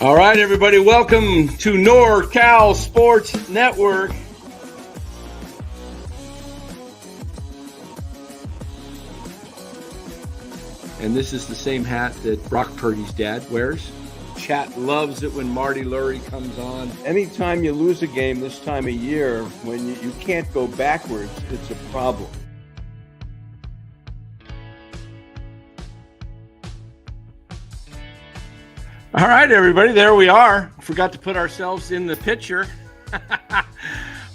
All right, everybody, welcome to NorCal Sports Network. And this is the same hat that Brock Purdy's dad wears. Chat loves it when Marty Lurie comes on. Anytime you lose a game this time of year, when you can't go backwards, it's a problem. All right, everybody, there we are. Forgot to put ourselves in the picture.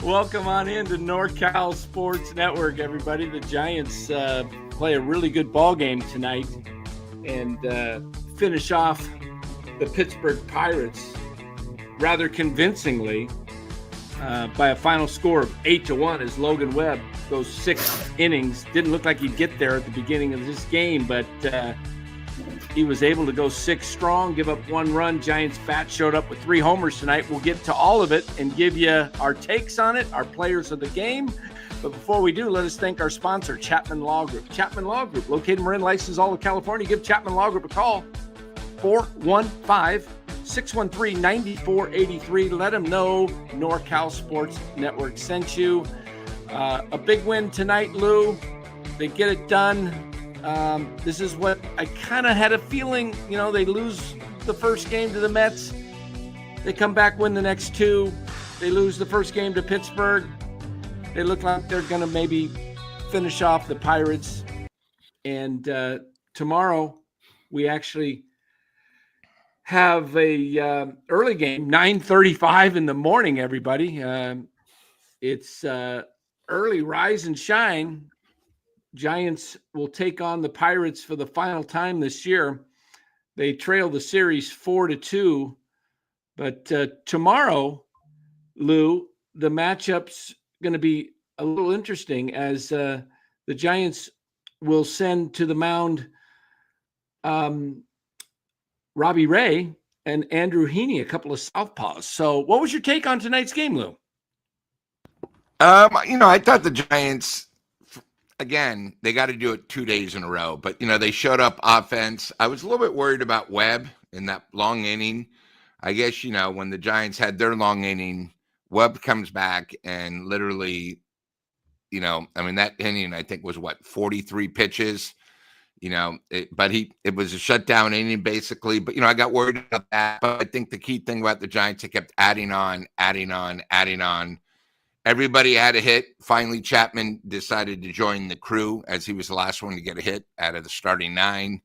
Welcome on into NorCal Sports Network, everybody. The Giants play a really good ball game tonight and finish off the Pittsburgh Pirates rather convincingly by a final score of 8-1 as Logan Webb goes 6 innings. Didn't look like he'd get there at the beginning of this game, but he was able to go 6 strong, give up 1 run. Giants Fat showed up with 3 homers tonight. We'll get to all of it and give you our takes on it, our players of the game. But before we do, let us thank our sponsor, Chapman Law Group. Chapman Law Group, located in Marin, licensed all of California. Give Chapman Law Group a call, 415-613-9483. Let them know NorCal Sports Network sent you. A big win tonight, Lou. They get it done. This is what I kind of had a feeling, they lose the first game to the Mets. They come back, win the next 2. They lose the first game to Pittsburgh. They look like they're going to maybe finish off the Pirates. And tomorrow we actually have a early game, 9:35 in the morning, everybody. It's early rise and shine. Giants will take on the Pirates for the final time this year. They trail the series 4-2. But tomorrow, Lou, the matchup's going to be a little interesting as the Giants will send to the mound Robbie Ray and Andrew Heaney, a couple of southpaws. So what was your take on tonight's game, Lou? I thought the Giants, again, they got to do it 2 days in a row. But, they showed up offense. I was a little bit worried about Webb in that long inning. I guess, when the Giants had their long inning, Webb comes back and literally, that inning, I think, was 43 pitches, but it was a shutdown inning basically. But, I got worried about that. But I think the key thing about the Giants, they kept adding on. Everybody had a hit. Finally, Chapman decided to join the crew as he was the last one to get a hit out of the starting 9.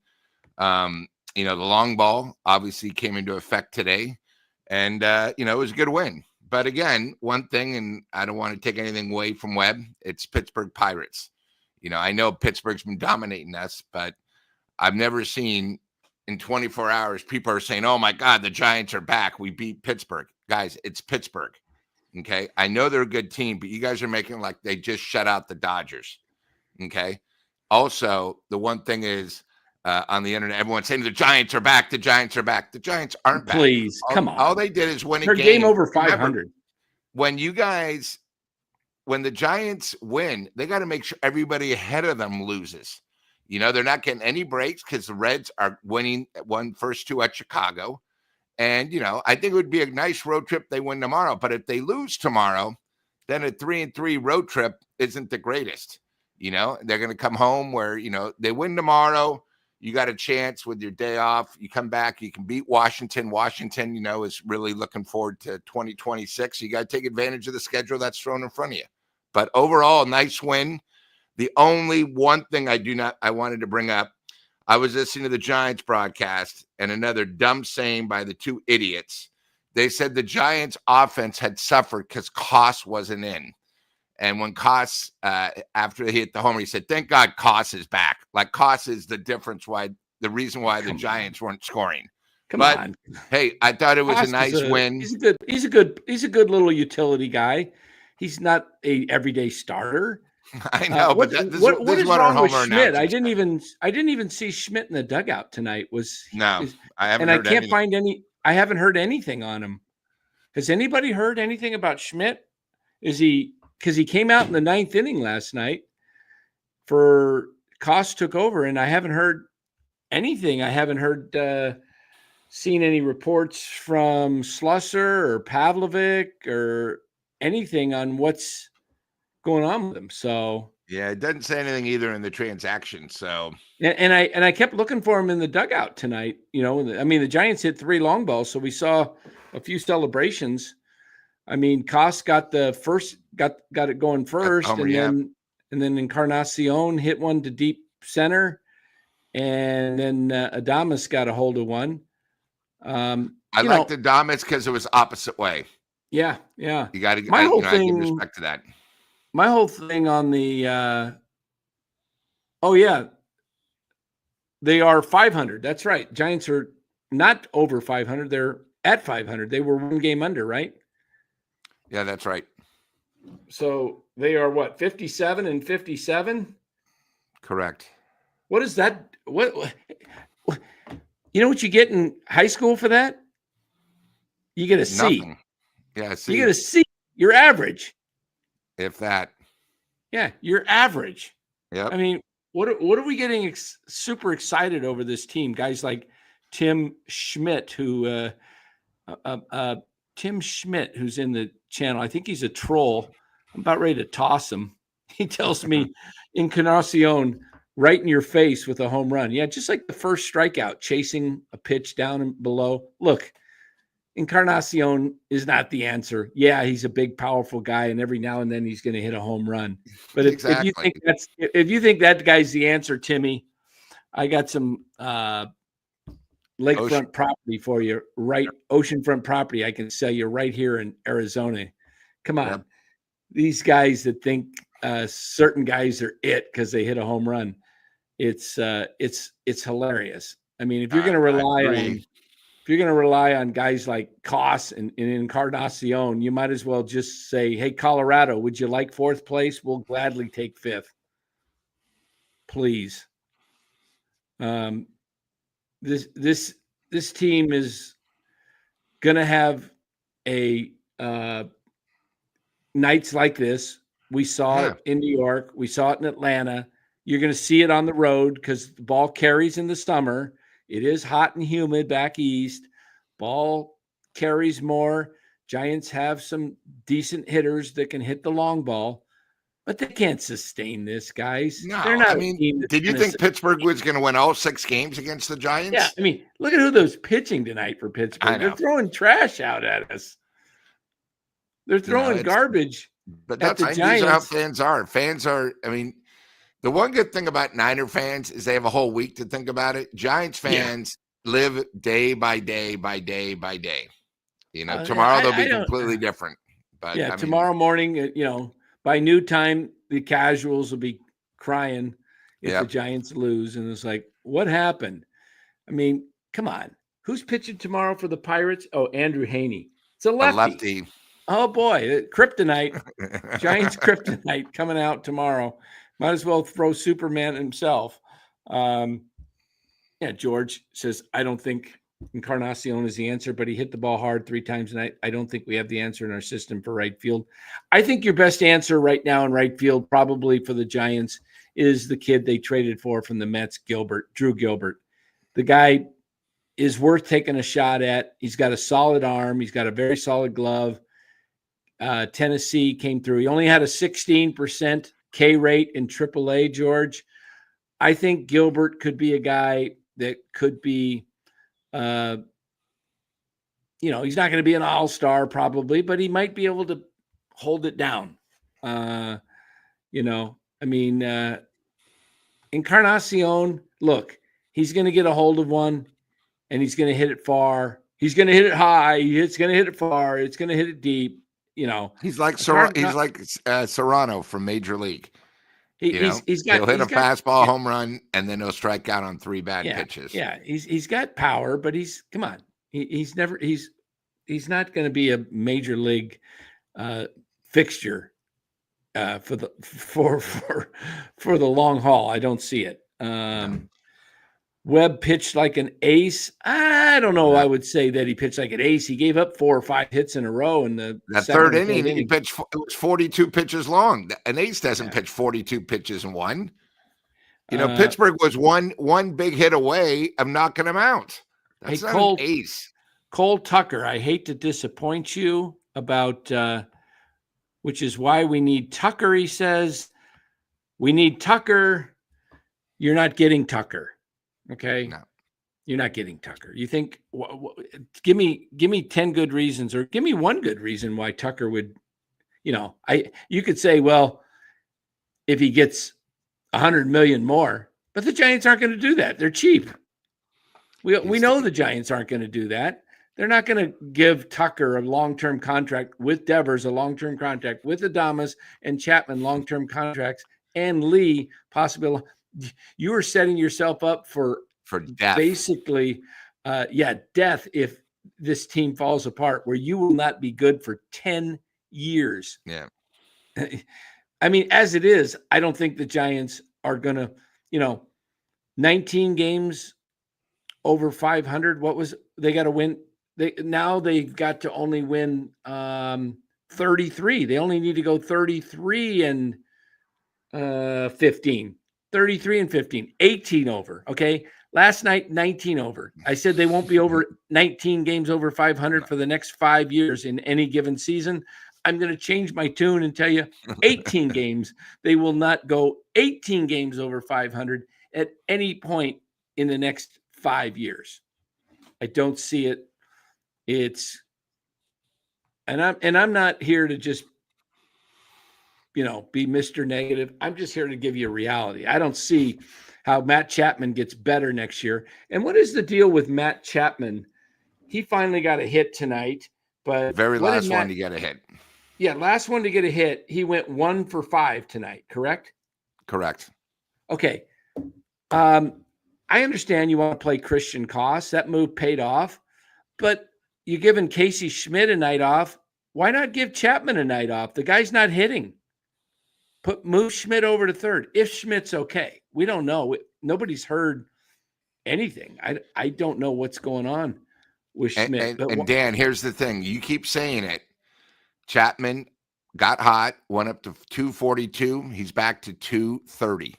The long ball obviously came into effect today. And, it was a good win. But again, one thing, and I don't want to take anything away from Webb, it's Pittsburgh Pirates. I know Pittsburgh's been dominating us, but I've never seen in 24 hours people are saying, oh, my God, the Giants are back. We beat Pittsburgh. Guys, it's Pittsburgh. Okay, I know they're a good team, but you guys are making like they just shut out the Dodgers. Okay. Also, the one thing is on the internet, everyone's saying the Giants are back. The Giants are back. The Giants aren't back. Please, come on. All they did is win a Her game over 500. Remember, when the Giants win, they got to make sure everybody ahead of them loses. They're not getting any breaks because the Reds are winning first 2 at Chicago. And, I think it would be a nice road trip they win tomorrow. But if they lose tomorrow, then a 3-3 road trip isn't the greatest. They're going to come home where, they win tomorrow. You got a chance with your day off. You come back, you can beat Washington. Washington, is really looking forward to 2026. You got to take advantage of the schedule that's thrown in front of you. But overall, nice win. The only one thing I wanted to bring up, I was listening to the Giants broadcast and another dumb saying by the 2 idiots. They said the Giants offense had suffered because Koss wasn't in. And when Koss, after he hit the homer, he said, thank God Koss is back. Like Koss is the reason why the Giants weren't scoring. Come on. Hey, I thought it was a nice win. He's a good little utility guy. He's not a everyday starter. I know, but this what is is what wrong our with homer Schmidt? I announcers didn't even see Schmidt in the dugout tonight. I haven't. And heard I can't anything. find any. I haven't heard anything on him. Has anybody heard anything about Schmidt? Because he came out in the 9th inning last night for Koss took over, and I haven't heard anything. I haven't heard seen any reports from Slusser or Pavlovic or anything on what's going on with him. So Yeah, it doesn't say anything either in the transaction. So and I kept looking for him in the dugout tonight. I mean, the Giants hit 3 long balls, so we saw a few celebrations. I mean, Koss got the first, got it going first, homer, and then Encarnacion hit one to deep center, and then Adames got a hold of one. I liked the Adames because it was opposite way. Yeah. You got to. I give respect to that. My whole thing on the. Oh yeah, they are 500. That's right. Giants are not over 500. They're at 500. They were 1 game under, right? Yeah, that's right. So they are what, 57 and 57? Correct. What is that? What you know what you get in high school for that? You get a C. Nothing. Yeah, C. You get a C. You're average. If that. Yeah, you're average. Yeah. I mean, what are we getting super excited over this team? Guys like Tim Schmidt, who's in the channel. I think he's a troll. I'm about ready to toss him. He tells me Encarnacion right in your face with a home run. Yeah, just like the first strikeout, chasing a pitch down and below. Look, Encarnacion is not the answer. Yeah, he's a big, powerful guy, and every now and then he's going to hit a home run. But if you think that guy's the answer, Timmy, I got some lakefront property for you, right? Oceanfront property I can sell you right here in Arizona. Come on. Yep. These guys that think certain guys are it because they hit a home run. It's hilarious. I mean, if you're going to rely on guys like Koss and Encarnacion, you might as well just say, "Hey, Colorado, would you like 4th place? We'll gladly take 5th, please." This team is going to have a nights like this. We saw it in New York. We saw it in Atlanta. You're going to see it on the road because the ball carries in the summer. It is hot and humid back east. Ball carries more. Giants have some decent hitters that can hit the long ball, but they can't sustain this, guys. No, they're not. I mean, did you think Pittsburgh was going to win all 6 games against the Giants? Yeah, I mean, look at who those pitching tonight for Pittsburgh. They're throwing trash out at us. They're throwing garbage. But that's these are how fans are. Fans are. I mean, the one good thing about Niner fans is they have a whole week to think about it. Giants fans live day by day by day by day. Tomorrow they'll be completely different. But tomorrow morning, by noon time, the casuals will be crying if the Giants lose. And it's like, what happened? I mean, come on. Who's pitching tomorrow for the Pirates? Oh, Andrew Haney. It's a lefty. Oh, boy. Kryptonite. Giants kryptonite coming out tomorrow. Might as well throw Superman himself. George says, I don't think Encarnacion is the answer, but he hit the ball hard 3 times, and I don't think we have the answer in our system for right field. I think your best answer right now in right field, probably for the Giants, is the kid they traded for from the Mets, Drew Gilbert. The guy is worth taking a shot at. He's got a solid arm. He's got a very solid glove. Tennessee came through. He only had a 16% K rate in AAA, George. I think Gilbert could be a guy that could be, he's not going to be an all-star probably, but he might be able to hold it down. Encarnacion, look, he's going to get a hold of one and he's going to hit it far. He's going to hit it high. It's going to hit it far. It's going to hit it deep. He's like Serrano from Major League. He'll hit a fastball home run, and then he'll strike out on 3 bad pitches. Yeah, he's got power, but he's not going to be a major league fixture for the long haul. I don't see it. Webb pitched like an ace. I don't know. I would say that he pitched like an ace. He gave up 4 or 5 hits in a row in the 3rd inning. He pitched. It was 42 pitches long. An ace doesn't pitch 42 pitches in one. Pittsburgh was one big hit away of knocking him out. That's Hey, not an ace. Cole Tucker, I hate to disappoint you about, which is why we need Tucker. He says, we need Tucker. You're not getting Tucker. Okay. No. You're not getting Tucker. You think, give me 10 good reasons, or give me one good reason why Tucker would, you could say, well, if he gets 100 million more, but the Giants aren't going to do that. They're cheap. We know the Giants aren't going to do that. They're not going to give Tucker a long-term contract, with Devers a long-term contract, with Adames and Chapman long-term contracts, and Lee possibly. You are setting yourself up for death. Basically, death if this team falls apart, where you will not be good for 10 years. Yeah. I mean, as it is, I don't think the Giants are going to, 19 games over 500. They got to win? They've got to only win 33. They only need to go 33 and 15. 33 and 15. 18 over. Okay. Last night, 19 over. I said they won't be over 19 games over 500 for the next 5 years in any given season. I'm going to change my tune and tell you 18 games. They will not go 18 games over 500 at any point in the next 5 years. I don't see it. I'm not here to just, be Mr. Negative. I'm just here to give you a reality. I don't see how Matt Chapman gets better next year. And what is the deal with Matt Chapman? He finally got a hit tonight, but last one to get a hit. Yeah, last one to get a hit. He went 1 for 5 tonight, correct? Correct. Okay. I understand you want to play Christian Koss. That move paid off. But you're giving Casey Schmidt a night off. Why not give Chapman a night off? The guy's not hitting. Move Schmidt over to third if Schmidt's okay. We don't know. Nobody's heard anything. I don't know what's going on with Schmidt. And Dan, here's the thing. You keep saying it. Chapman got hot, went up to 242. He's back to 230.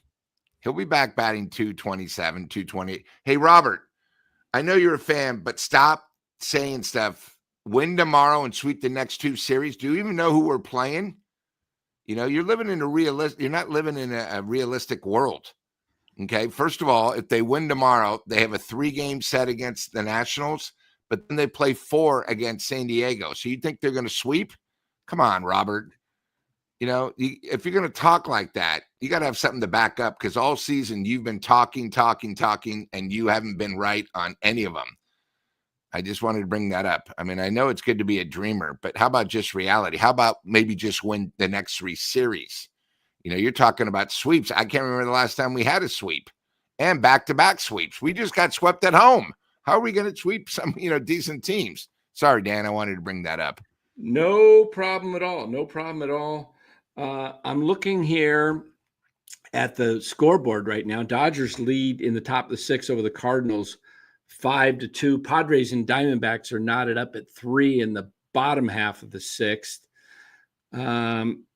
He'll be back batting 227, 228. Hey, Robert, I know you're a fan, but stop saying stuff. Win tomorrow and sweep the next 2 series. Do you even know who we're playing? You're living in you're not living in a realistic world. Okay. First of all, if they win tomorrow, they have a 3-game set against the Nationals, but then they play 4 against San Diego. So you think they're going to sweep? Come on, Robert. If you're going to talk like that, you got to have something to back up, because all season you've been talking, and you haven't been right on any of them. I just wanted to bring that up. I mean, I know it's good to be a dreamer, but how about just reality? How about maybe just win the next 3 series? You're talking about sweeps. I can't remember the last time we had a sweep, and back-to-back sweeps. We just got swept at home. How are we going to sweep some, decent teams? Sorry, Dan, I wanted to bring that up. No problem at all. No problem at all. I'm looking here at the scoreboard right now. Dodgers lead in the top of the 6 over the Cardinals, 5-2. Padres and Diamondbacks are knotted up at 3 in the bottom half of the 6th.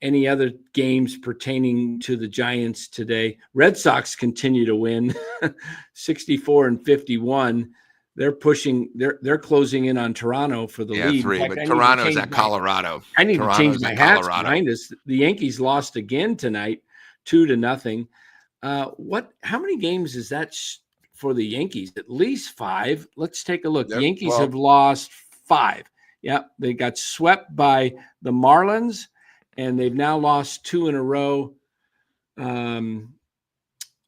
Any other games pertaining to the Giants today? Red Sox continue to win, 64-51. They're pushing. They're closing in on Toronto for the lead. 3, fact, but Toronto's at Colorado. I need Toronto's to change my hats behind us. The Yankees lost again tonight, 2-0. How many games is that for the Yankees? At least 5. Let's take a look. The Yankees have lost 5. Yep, they got swept by the Marlins, and they've now lost 2 in a row. And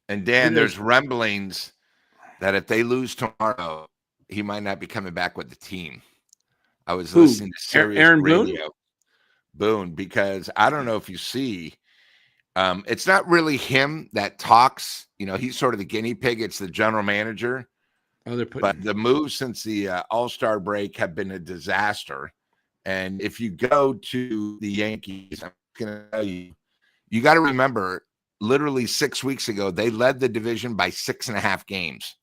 Dan, there's rumblings that if they lose tomorrow, he might not be coming back with the team. I was listening to Sirius Aaron Radio. Boone, because I don't know if you see, it's not really him that talks. He's sort of the guinea pig. It's the general manager. But the moves since the All-Star break have been a disaster. And if you go to the Yankees, I'm going to tell you, you got to remember, literally 6 weeks ago, they led the division by 6.5 games.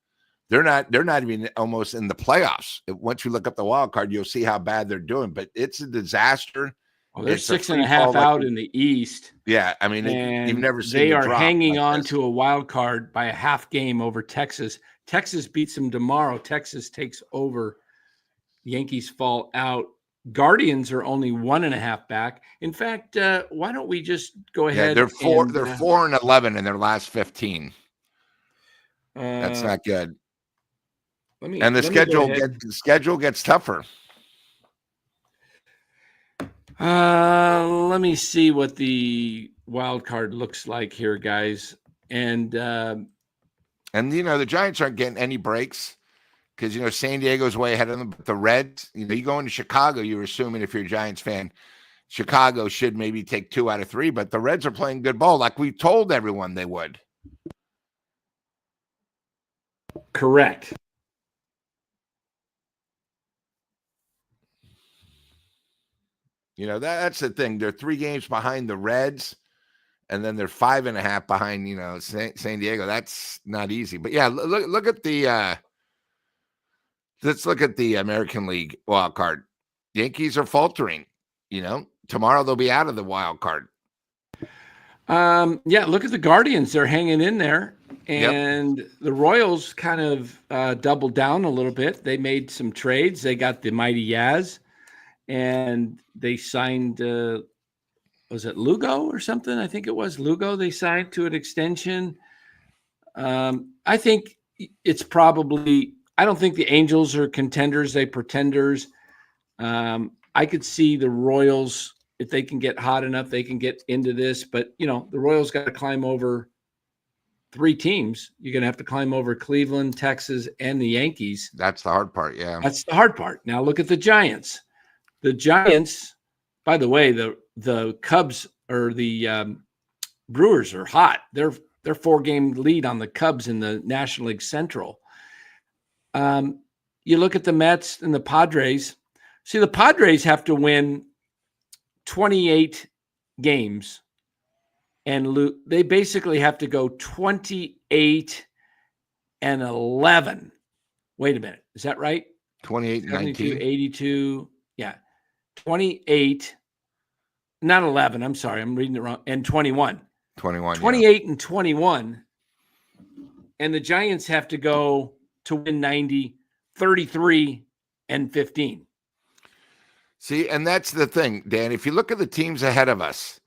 They're not even almost in the playoffs. Once you look up the wild card, you'll see how bad they're doing. But it's a disaster. Well, they're 6.5 out in the East. Yeah, I mean, you've never seen. They are hanging on to a wild card by a half game over Texas. Texas beats them tomorrow. Texas takes over. Yankees fall out. Guardians are only 1.5 back. In fact, why don't we just go ahead? Yeah, they're 4-11 in their last 15. That's not good. And the schedule gets tougher. Let me see what the wild card looks like here, guys. And the Giants aren't getting any breaks because San Diego's way ahead of them. But the Reds, you go into Chicago, you're assuming if you're a Giants fan, Chicago should maybe take 2 out of 3. But the Reds are playing good ball, like we told everyone they would. Correct. That's the thing. They're 3 games behind the Reds, and then they're 5.5 behind, San Diego. That's not easy. But yeah, look at the let's look at the American League wild card. Yankees are faltering. Tomorrow they'll be out of the wild card. Yeah, look at the Guardians. They're hanging in there. And the Royals kind of doubled down a little bit. They made some trades. They got the mighty Yaz, and they signed, was it Lugo or something? I think it was Lugo they signed to an extension. I think it's probably – I don't think the Angels are contenders. They're pretenders. I could see the Royals, if they can get hot enough, they can get into this. But, the Royals got to climb over 3 teams. You're going to have to climb over Cleveland, Texas, and the Yankees. That's the hard part, yeah. That's the hard part. Now look at the Giants. The Giants, by the way, the Cubs or the Brewers are hot. They're 4-game lead on the Cubs in the National League Central. You look at the Mets and the Padres. See, the Padres have to win 28 games, and they basically have to go 28-11. Wait a minute. Is that right? 28-19. 82. Yeah. 28, not 11. I'm sorry. I'm reading it wrong. And 21. 28 and 21. And the Giants have to go to win 90, 33-15. See, and that's the thing, Dan. If you look at the teams ahead of us,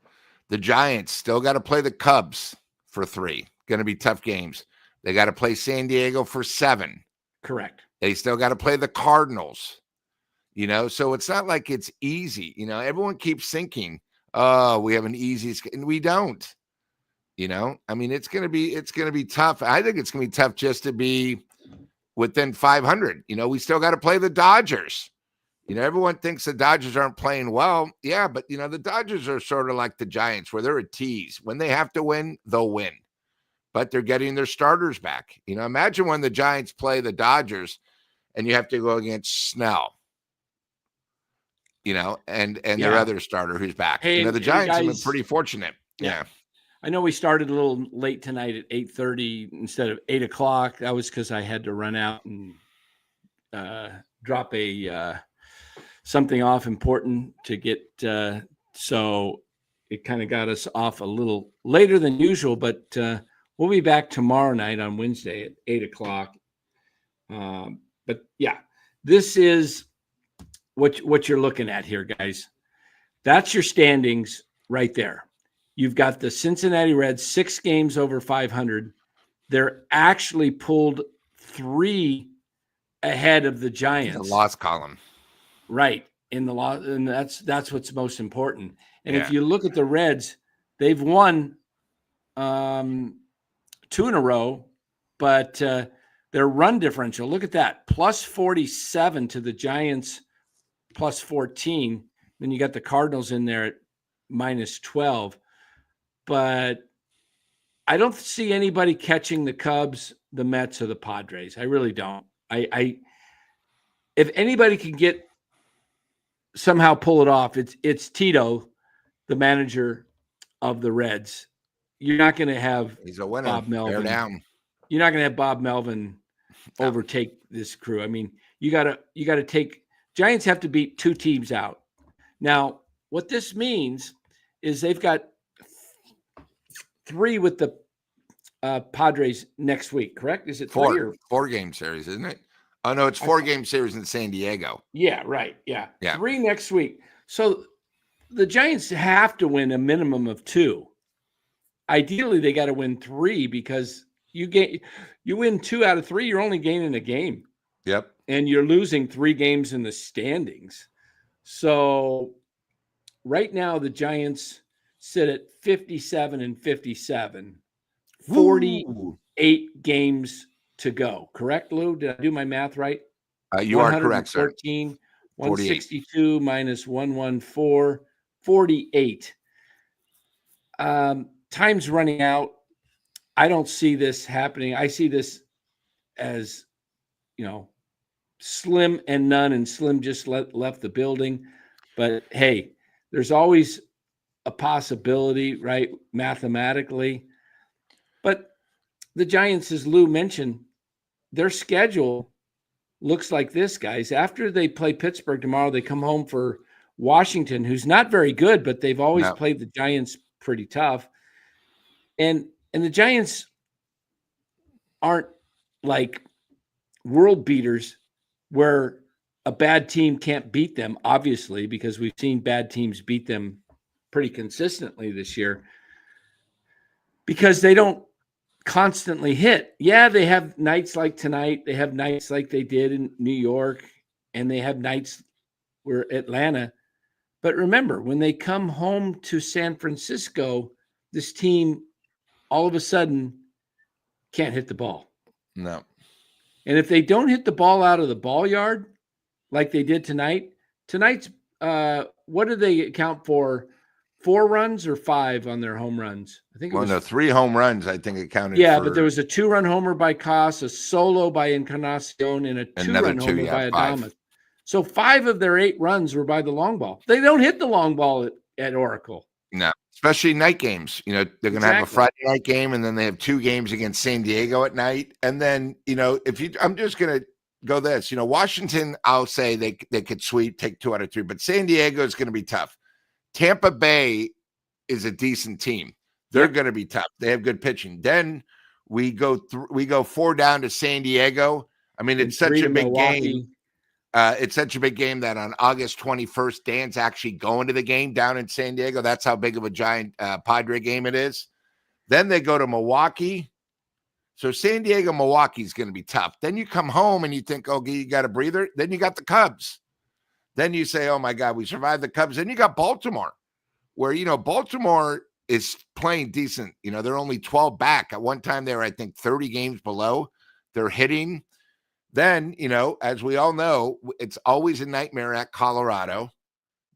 the Giants still got to play the Cubs for 3. Going to be tough games. They got to play San Diego for 7. Correct. They still got to play the Cardinals. So it's not like it's easy. Everyone keeps thinking, oh, we have an easy schedule. We don't. It's going to be tough. I think it's going to be tough just to be within 500. We still got to play the Dodgers. Everyone thinks the Dodgers aren't playing well. Yeah, but, the Dodgers are sort of like the Giants where they're a tease. When they have to win, they'll win. But they're getting their starters back. Imagine when the Giants play the Dodgers and you have to go against Snell, and their other starter who's back. Hey, the Giants have been pretty fortunate. Yeah. I know we started a little late tonight at 8:30 instead of 8 o'clock. That was because I had to run out and drop something off important to get. So it kind of got us off a little later than usual, but we'll be back tomorrow night on Wednesday at 8 o'clock. But yeah, this is what you're looking at here, guys. That's your standings right there. You've got the Cincinnati Reds 6 games over 500. They're actually pulled 3 ahead of the Giants. The loss column. Right. In the loss, and that's what's most important. And if you look at the Reds, they've won 2 in a row, but their run differential, look at that, plus 47 to the Giants, plus 14. Then you got the Cardinals in there at minus 12. But I don't see anybody catching the Cubs, the Mets, or the Padres. I really don't. If anybody can somehow pull it off, it's Tito, the manager of the Reds. You're not going to have He's a winner. Bob Melvin. Bear down. You're not going to have Bob Melvin overtake this crew. I mean, you got to take Giants have to beat 2 teams out. Now, what this means is they've got 3 with the Padres next week, correct? Is it three or four game series, isn't it? Oh no, it's 4-game series in San Diego. Yeah, right. Yeah. Yeah. 3 next week. So the Giants have to win a minimum of 2. Ideally, they got to win 3 because you win 2 out of 3, you're only gaining a game. Yep. And you're losing 3 games in the standings. So right now the Giants sit at 57-57. 48 games to go. Correct, Lou? Did I do my math right? You are correct, sir. 162 minus 114, 48. Time's running out. I don't see this happening. I see this as, slim and none, and Slim just left the building. But hey, there's always a possibility, right, mathematically. But the Giants, as Lou mentioned, their schedule looks like this, guys. After they play Pittsburgh tomorrow, they come home for Washington, who's not very good, but they've always played the Giants pretty tough. And the Giants aren't like world beaters where a bad team can't beat them, obviously, because we've seen bad teams beat them pretty consistently this year because they don't constantly hit. Yeah, they have nights like tonight. They have nights like they did in New York, and they have nights where Atlanta. But remember, when they come home to San Francisco, this team all of a sudden can't hit the ball. No. And if they don't hit the ball out of the ball yard like they did tonight's what do they account for? 4 runs or 5 on their home runs? I think it was 3 home runs. I think it counted. Yeah, but there was a 2-run homer by Koss, a solo by Encarnacion, and a 2-run homer by Adames. So 5 of their 8 runs were by the long ball. They don't hit the long ball at Oracle. No, especially night games. They're going to have a Friday night game, and then they have 2 games against San Diego at night. And then, I'm just going to go this. Washington, I'll say they could sweep, take 2 out of 3, but San Diego is going to be tough. Tampa Bay is a decent team. They're going to be tough. They have good pitching. Then we go 4 down to San Diego. I mean, it's such a big game. It's such a big game that on August 21st, Dan's actually going to the game down in San Diego. That's how big of a giant Padre game it is. Then they go to Milwaukee. So San Diego, Milwaukee is going to be tough. Then you come home and you think, okay, you got a breather. Then you got the Cubs. Then you say, oh, my God, we survived the Cubs. Then you got Baltimore, where, Baltimore is playing decent. They're only 12 back. At one time, they were, I think, 30 games below. They're hitting. Then, as we all know, it's always a nightmare at Colorado.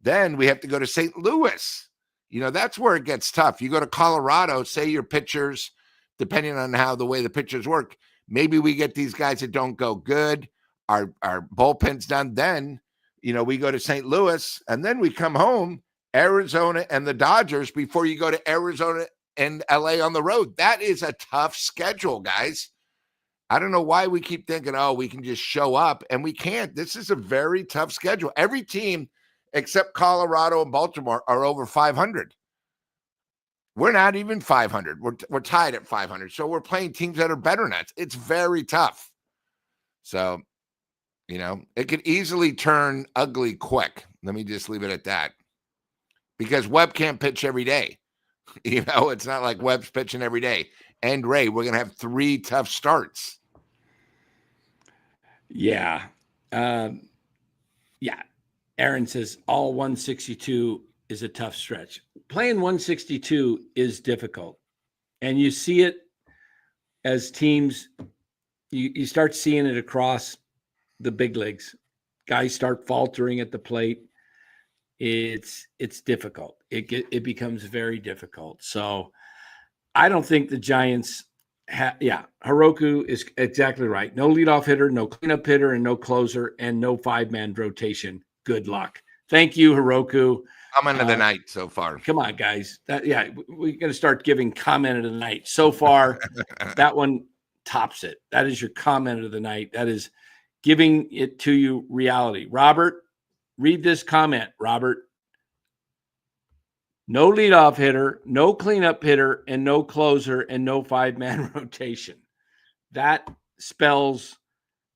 Then we have to go to St. Louis. That's where it gets tough. You go to Colorado, say your pitchers, depending on how the way the pitchers work, maybe we get these guys that don't go good. Our bullpen's done. Then, we go to St. Louis, and then we come home, Arizona and the Dodgers before you go to Arizona and LA on the road. That is a tough schedule, guys. I don't know why we keep thinking, oh, we can just show up, and we can't. This is a very tough schedule. Every team except Colorado and Baltimore are over 500. We're not even 500. We're tied at 500. So we're playing teams that are better than us. It's very tough. So, it could easily turn ugly quick. Let me just leave it at that. Because Webb can't pitch every day. It's not like Webb's pitching every day. And Ray, we're going to have 3 tough starts. Yeah. Aaron says all 162 is a tough stretch. Playing 162 is difficult. And you see it as teams, you start seeing it across the big leagues. Guys start faltering at the plate. It's difficult. It becomes very difficult. So I don't think the Giants Hiroku is exactly right. No leadoff hitter, no cleanup hitter, and no closer, and no 5-man rotation. Good luck. Thank you, Hiroku. Comment of the night so far. Come on, guys. We're going to start giving comment of the night. So far, that one tops it. That is your comment of the night. That is giving it to you reality. Robert, read this comment, Robert. no leadoff hitter, no cleanup hitter, and no closer, and no 5-man rotation. That spells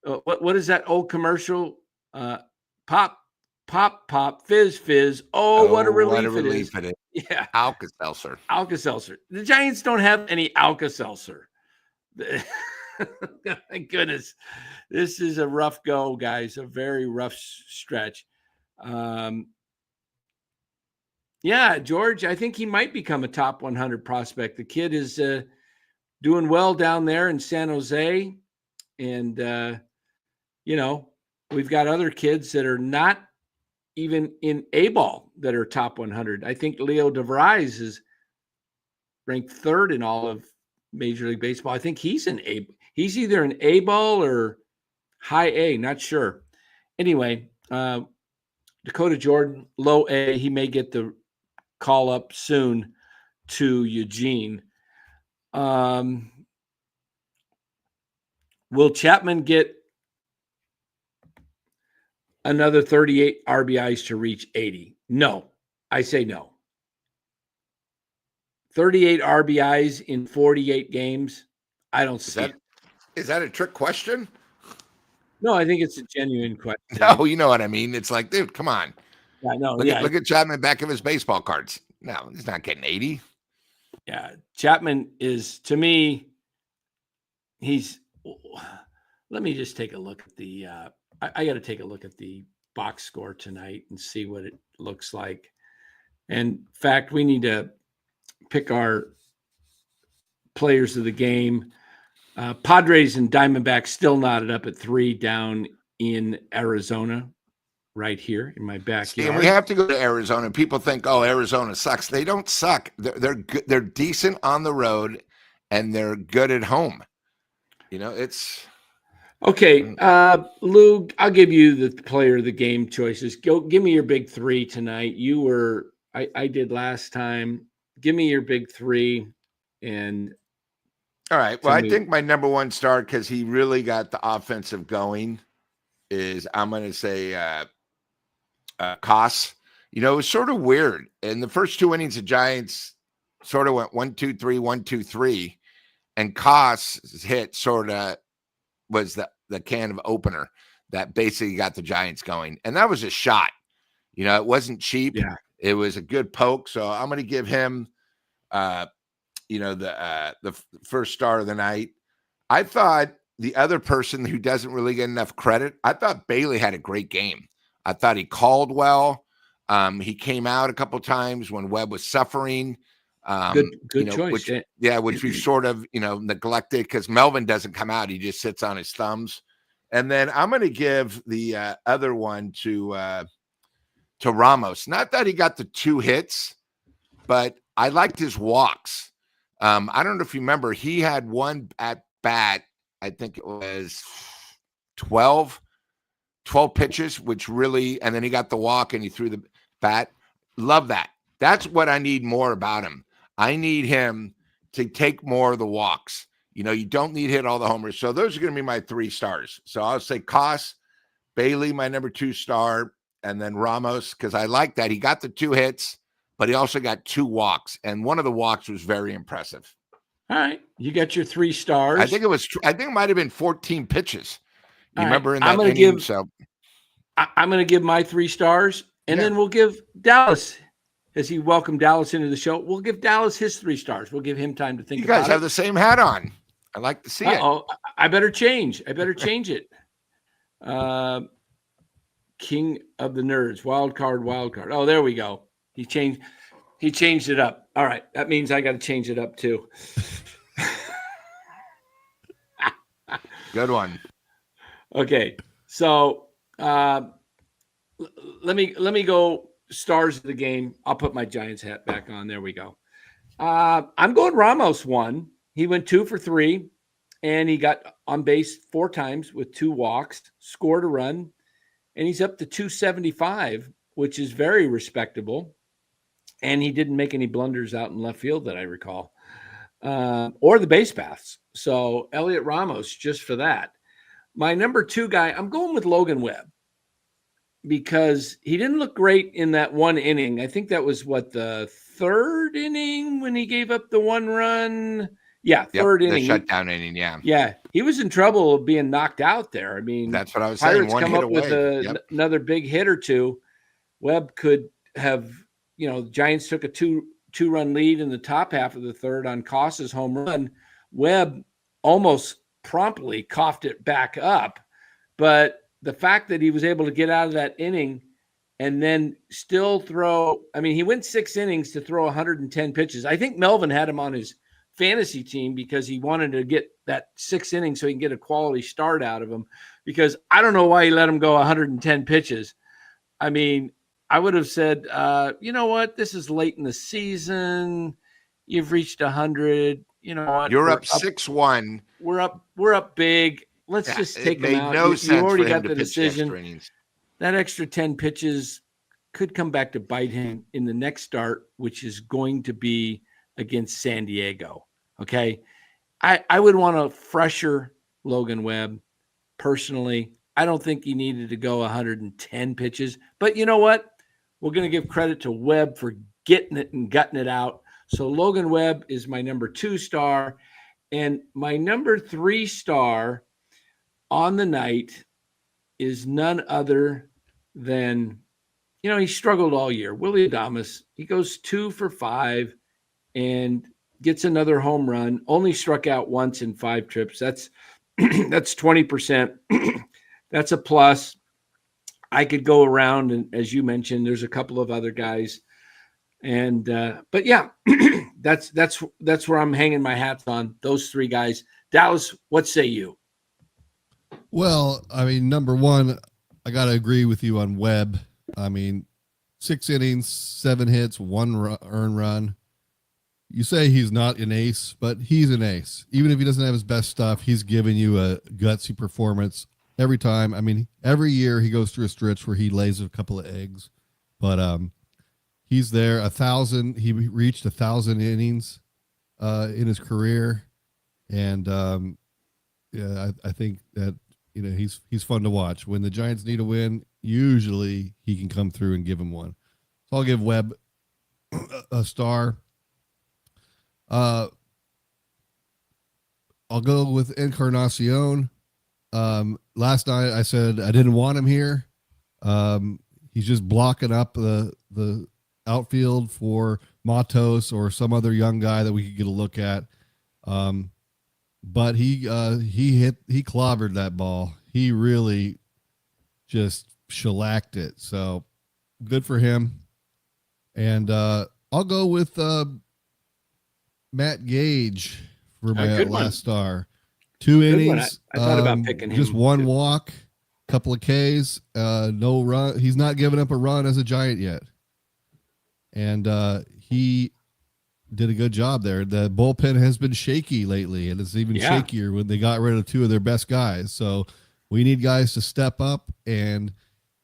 what is that old commercial? Pop, pop, pop, fizz, fizz. Oh, what a relief it is. Yeah. Alka-Seltzer. Alka-Seltzer. The Giants don't have any Alka-Seltzer. My goodness. This is a rough go, guys. A very rough stretch. Yeah, George, I think he might become a top 100 prospect. The kid is doing well down there in San Jose. And, we've got other kids that are not even in A-ball that are top 100. I think Leo DeVries is ranked third in all of Major League Baseball. I think he's he's either an A-ball or high A, not sure. Anyway, Dakota Jordan, low A. He may get the call up soon to Eugene. Will Chapman get another 38 RBIs to reach 80? No, I say no. 38 RBIs in 48 games. I don't see it. Is that a trick question? No, I think it's a genuine question. No, you know what I mean. It's like, dude, come on. I know. Look at Chapman back of his baseball cards. No, he's not getting 80. Yeah, Chapman is, to me, let me just take a look at the I got to take a look at the box score tonight and see what it looks like. And in fact, we need to pick our players of the game. Padres and Diamondbacks still knotted up at 3 down in Arizona, right here in my backyard. See, and we have to go to Arizona. People think, oh, Arizona sucks. They don't suck. They're good. They're decent on the road, and they're good at home. It's okay. Lou, I'll give you the player of the game choices. Go, give me your big 3 tonight. I did last time. Give me your big 3, and all right. Well, I think my number one star, because he really got the offensive going, is I'm going to say Koss. It was sort of weird. In the first 2 innings, the Giants sort of went 1-2-3, 1-2-3, and Koss' hit sort of was the can of opener that basically got the Giants going. And that was a shot. It wasn't cheap. Yeah. It was a good poke. So I'm going to give him the first star of the night. I thought the other person who doesn't really get enough credit, I thought Bailey had a great game. I thought he called well. He came out a couple times when Webb was suffering. Good choice. Which we sort of, neglected because Melvin doesn't come out. He just sits on his thumbs. And then I'm going to give the other one to Ramos. Not that he got the 2 hits, but I liked his walks. I don't know if you remember, he had one at bat. I think it was 12 pitches, which really, and then he got the walk and he threw the bat. Love that. That's what I need more about him. I need him to take more of the walks. You don't need to hit all the homers. So those are going to be my 3 stars. So I'll say Koss, Bailey, my number 2 star, and then Ramos, because I like that. He got the 2 hits, but he also got 2 walks. And one of the walks was very impressive. All right. You got your 3 stars. I think it might have been 14 pitches. You remember right. in that inning? I'm going to give my 3 stars, and then we'll give Dallas, as he welcomed Dallas into the show, we'll give Dallas his 3 stars. We'll give him time to think about it. You guys have the same hat on. I like to see it. I better change. I better change it. King of the Nerds, wild card. Oh, there we go. He changed it up. All right. That means I got to change it up too. Good one. Okay. So let me go stars of the game. I'll put my Giants hat back on. There we go. I'm going Ramos 1. He went 2 for 3, and he got on base 4 times with 2 walks, scored a run, and he's up to 275, which is very respectable. And he didn't make any blunders out in left field that I recall, or the base paths. So Elliot Ramos, just for that. My number 2 guy, I'm going with Logan Webb. because he didn't look great in that one inning. I think that was the third inning when he gave up the 1 run. Yeah, third inning. The shutdown inning, yeah. Yeah, he was in trouble of being knocked out there. I mean, that's what I was Pirates saying. One come hit up with away. another big hit or two. Webb could have, the Giants took a two-run lead in the top half of the third on Cossa's home run. Webb almost promptly coughed it back up. But the fact that he was able to get out of that inning and then still throw, he went 6 innings to throw 110 pitches. I think Melvin had him on his fantasy team because he wanted to get that 6 innings so he can get a quality start out of him, because I don't know why he let him go 110 pitches. I would have said, you know what? This is late in the season. You've reached 100. You know what? You're up 6-1. We're up big. Let's just take him out. No sense you already for him got to the pitch decision. extra innings. That extra 10 pitches could come back to bite him in the next start, which is going to be against San Diego. Okay. I would want a fresher Logan Webb personally. I don't think he needed to go 110 pitches, but you know what? We're going to give credit to Webb for getting it and gutting it out. So Logan Webb is my number 2 star, and my number 3 star on the night is none other than, he struggled all year. Willie Adames. He goes 2 for 5 and gets another home run. Only struck out once in 5 trips. That's 20%. That's a plus. I could go around, and as you mentioned, there's a couple of other guys. And but yeah, that's where I'm hanging my hats on, those 3 guys. Dallas, what say you? Well, number 1, I got to agree with you on Webb. 6 innings, 7 hits, 1 earned run. You say he's not an ace, but he's an ace. Even if he doesn't have his best stuff, he's giving you a gutsy performance every time. Every year he goes through a stretch where he lays a couple of eggs, but he's there. 1,000. He reached 1,000 innings in his career, and I think that he's fun to watch. When the Giants need a win, usually he can come through and give them one. So I'll give Webb a star. I'll go with Encarnacion. Last night I said I didn't want him here. He's just blocking up the outfield for Matos or some other young guy that we could get a look at. But he clobbered that ball. He really just shellacked it. So good for him. And I'll go with Matt Gage for my last star. 2 innings. I thought about picking him. Just 1 walk, couple of Ks, no run. He's not given up a run as a Giant yet. And he did a good job there. The bullpen has been shaky lately, and it's even shakier when they got rid of 2 of their best guys. So we need guys to step up, and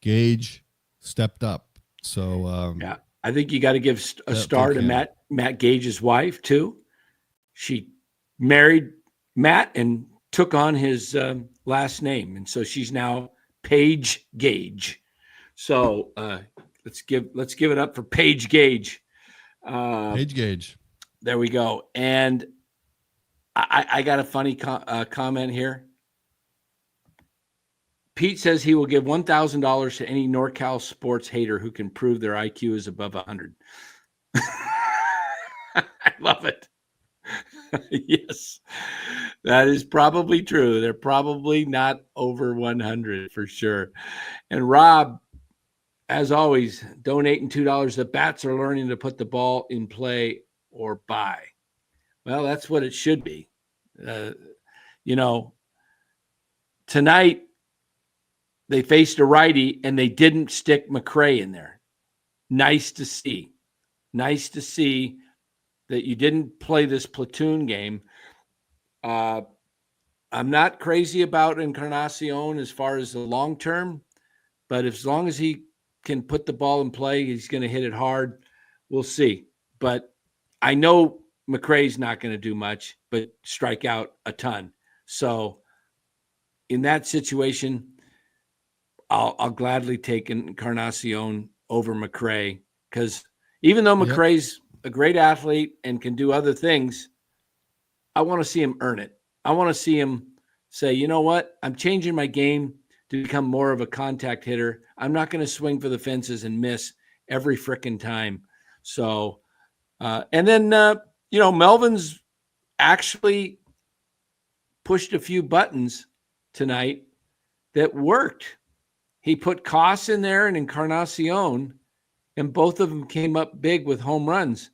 Gage stepped up. So I think you got to give a star to Matt Gage's wife too. She married Matt and took on his last name, and so she's now Paige Gage. So let's give it up for Paige Gage. Paige Gage. There we go. And I got a funny comment here. Pete says he will give $1,000 to any NorCal sports hater who can prove their IQ is above 100. I love it. Yes, that is probably true. They're probably not over 100 for sure. And Rob, as always, donating $2. The bats are learning to put the ball in play or buy. Well, that's what it should be. Tonight they faced a righty and they didn't stick McRae in there. Nice to see. Nice to see that you didn't play this platoon game. I'm not crazy about Encarnacion as far as the long term, but as long as he can put the ball in play, he's going to hit it hard. We'll see. But I know McRae's not going to do much, but strike out a ton. So in that situation, I'll gladly take Encarnacion over McRae, because even though McRae's a great athlete and can do other things, I want to see him earn it. I want to see him say, you know what? I'm changing my game to become more of a contact hitter. I'm not going to swing for the fences and miss every frickin' time. So, and then, Melvin's actually pushed a few buttons tonight that worked. He put Koss in there and Encarnacion, and both of them came up big with home runs.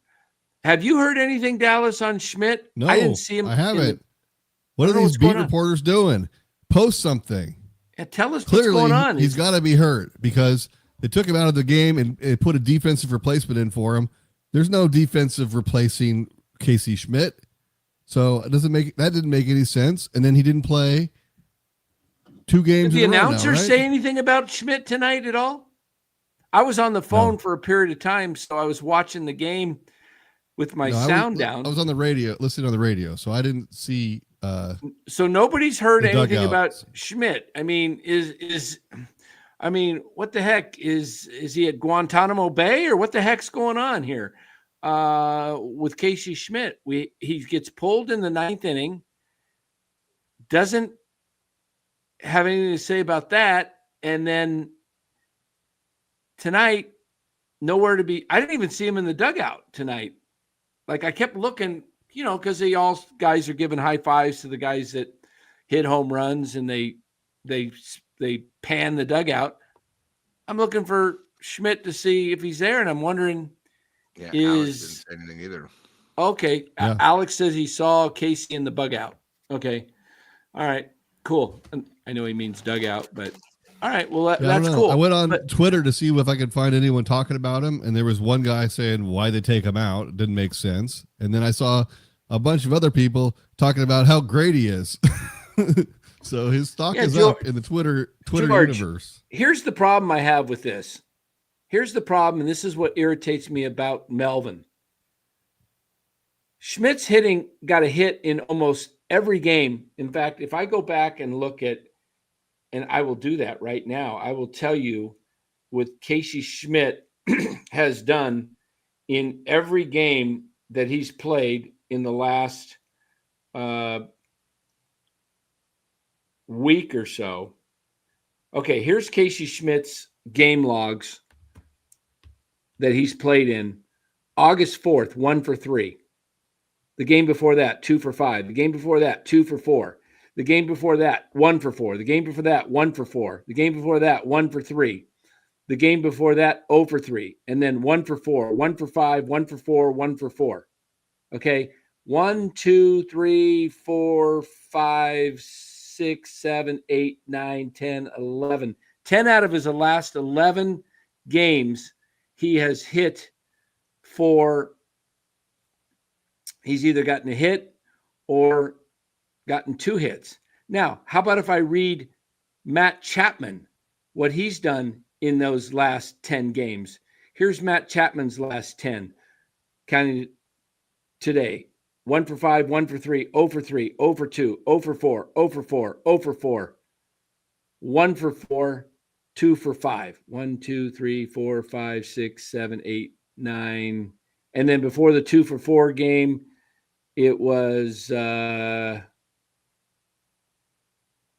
Have you heard anything, Dallas, on Schmidt? No, I didn't see him. I haven't. What are these beat reporters doing? Post something. Yeah, tell us Clearly, what's going on. He's got to be hurt because they took him out of the game and put a defensive replacement in for him. There's no defensive replacing Casey Schmidt. So that didn't make any sense. And then he didn't play 2 games. Did the announcer right? say anything about Schmidt tonight at all? I was on the phone for a period of time, so I was watching the game with my sound down. I was on the radio, listening on the radio, so I didn't see. So nobody's heard anything dugout. about Schmidt. I mean, what the heck is he at Guantanamo Bay, or what the heck's going on here with Casey Schmidt? He gets pulled in the 9th inning, doesn't have anything to say about that, and then tonight, nowhere to be. I didn't even see him in the dugout tonight. Like, I kept looking, because all guys are giving high fives to the guys that hit home runs, and they pan the dugout. I'm looking for Schmidt to see if he's there, and I'm wondering, Alex didn't say anything either. Okay, yeah. Alex says he saw Casey in the bug out. Okay, all right, cool. I know he means dugout, but all right, well that's cool. I went on Twitter to see if I could find anyone talking about him, and there was one guy saying why they take him out. It didn't make sense. And then I saw a bunch of other people talking about how great he is. So his stock is up in the Twitter universe. Here's the problem I have with this. Here's the problem, and this is what irritates me about Melvin. Schmidt's got a hit in almost every game. In fact, if I go back and look at, and I will do that right now, I will tell you what Casey Schmidt has done in every game that he's played in the last week or so. Okay, here's Casey Schmidt's game logs that he's played in. August 4th, 1 for 3. The game before that, 2 for 5. The game before that, 2 for 4. The game before that, 1 for 4. The game before that, 1 for 4. The game before that, 1 for 3. The game before that, 0 for 3. And then 1 for 4, 1 for 5, 1 for 4, 1 for 4. Okay, 1, 2, 3, 4, 5, 6, 7, 8, 9, 10, 11. 10 out of his last 11 games, he has hit for, he's either gotten a hit or gotten 2 hits. Now, how about if I read Matt Chapman, what he's done in those last 10 games? Here's Matt Chapman's last 10, counting today. 1 for 5, 1 for 3, 0 for 3, 0 for 2, 0 for 4, 0 for 4, 0 for 4, 1 for 4, 2 for 5. 1, 2, 3, 4, 5, 6, 7, 8, 9. And then before the 2 for 4 game, it was 0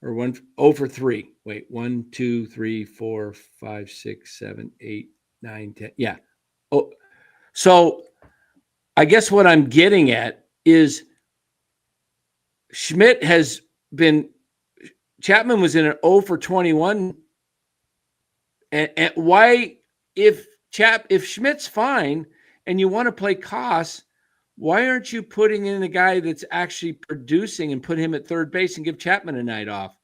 for 3. Wait, 1, 2, 3, 4, 5, 6, 7, 8, 9, 10. Yeah. Oh, so I guess what I'm getting at is Chapman was in an 0 for 21. And why, if Schmidt's fine and you want to play Koss, why aren't you putting in a guy that's actually producing and put him at third base and give Chapman a night off?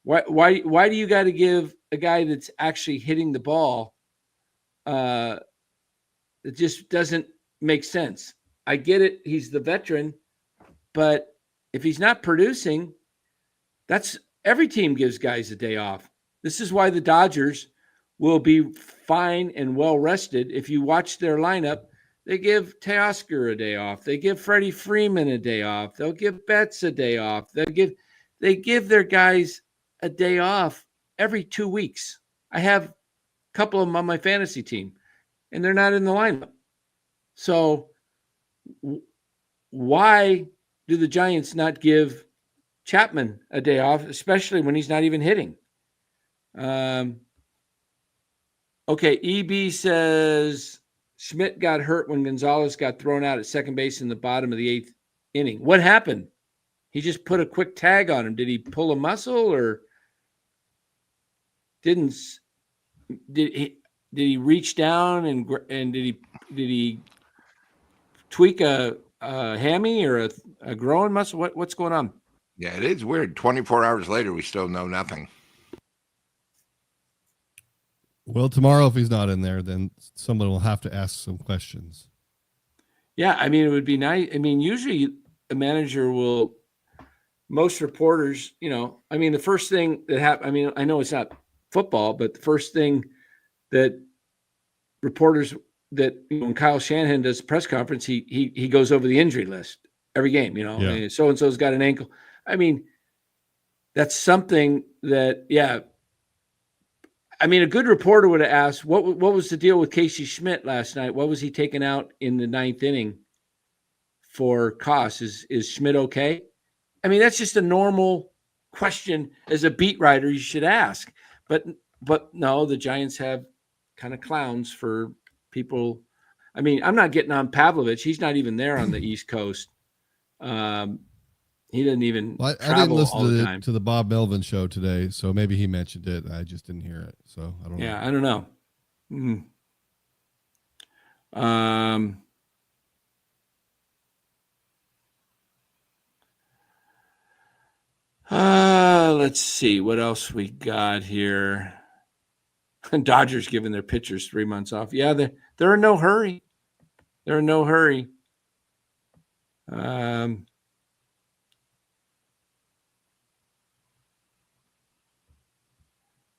Why do you got to give a guy that's actually hitting the ball? It just doesn't make sense. I get it. He's the veteran, but if he's not producing, every team gives guys a day off. This is why the Dodgers will be fine and well rested. If you watch their lineup, they give Teoscar a day off. They give Freddie Freeman a day off. They'll give Betts a day off. They give their guys a day off every 2 weeks. I have a couple of them on my fantasy team, and they're not in the lineup. So why do the Giants not give Chapman a day off, especially when he's not even hitting? Okay, EB says Schmidt got hurt when Gonzalez got thrown out at second base in the bottom of the 8th inning. What happened? He just put a quick tag on him. Did he pull a muscle or did he reach down and did he tweak a hammy or a groin muscle? What's going on? Yeah, it is weird. 24 hours later, we still know nothing. Well, tomorrow, if he's not in there, then someone will have to ask some questions. Yeah, I mean, it would be nice. I mean, usually a manager will, most reporters, I mean, the first thing that happened, I mean, I know it's not football, but the first thing that reporters when Kyle Shanahan does a press conference, he goes over the injury list every game, Yeah. So-and-so's got an ankle. I mean, that's something that, yeah. I mean, a good reporter would have asked, what was the deal with Casey Schmidt last night? What was he taken out in the 9th inning for Koss? Is Schmidt okay? I mean, that's just a normal question as a beat writer you should ask. But no, the Giants have kind of clowns for people. I mean, I'm not getting on Pavlovich. He's not even there on the East Coast. He doesn't even I didn't listen to the Bob Melvin show today, so maybe he mentioned it. I just didn't hear it, so I don't know. Yeah, I don't know. Let's see what else we got here. Dodgers giving their pitchers 3 months off. Yeah, they're in no hurry. They're in no hurry.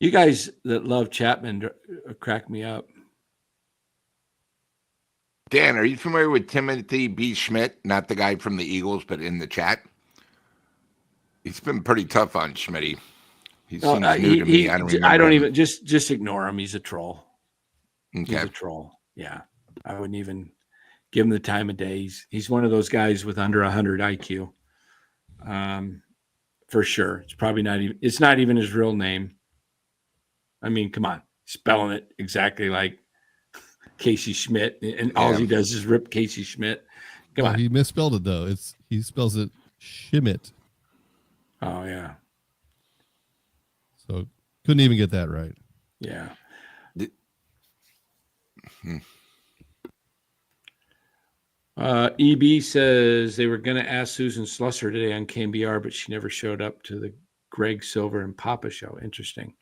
You guys that love Chapman crack me up. Dan, are you familiar with Timothy B. Schmidt? Not the guy from the Eagles, but in the chat. He's been pretty tough on Schmitty. He seems new to me. I don't even just ignore him. He's a troll. Okay. He's a troll. Yeah, I wouldn't even give him the time of day. He's one of those guys with under 100 IQ. For sure. It's probably not even. It's not even his real name. I mean, come on, spelling it exactly like Casey Schmidt, and all he does is rip Casey Schmidt. Come on. He misspelled it though. He spells it Schmidt. Oh yeah. So couldn't even get that right. Yeah. EB says they were going to ask Susan Slusser today on KMBR, but she never showed up to the Greg Silver and Papa show. Interesting.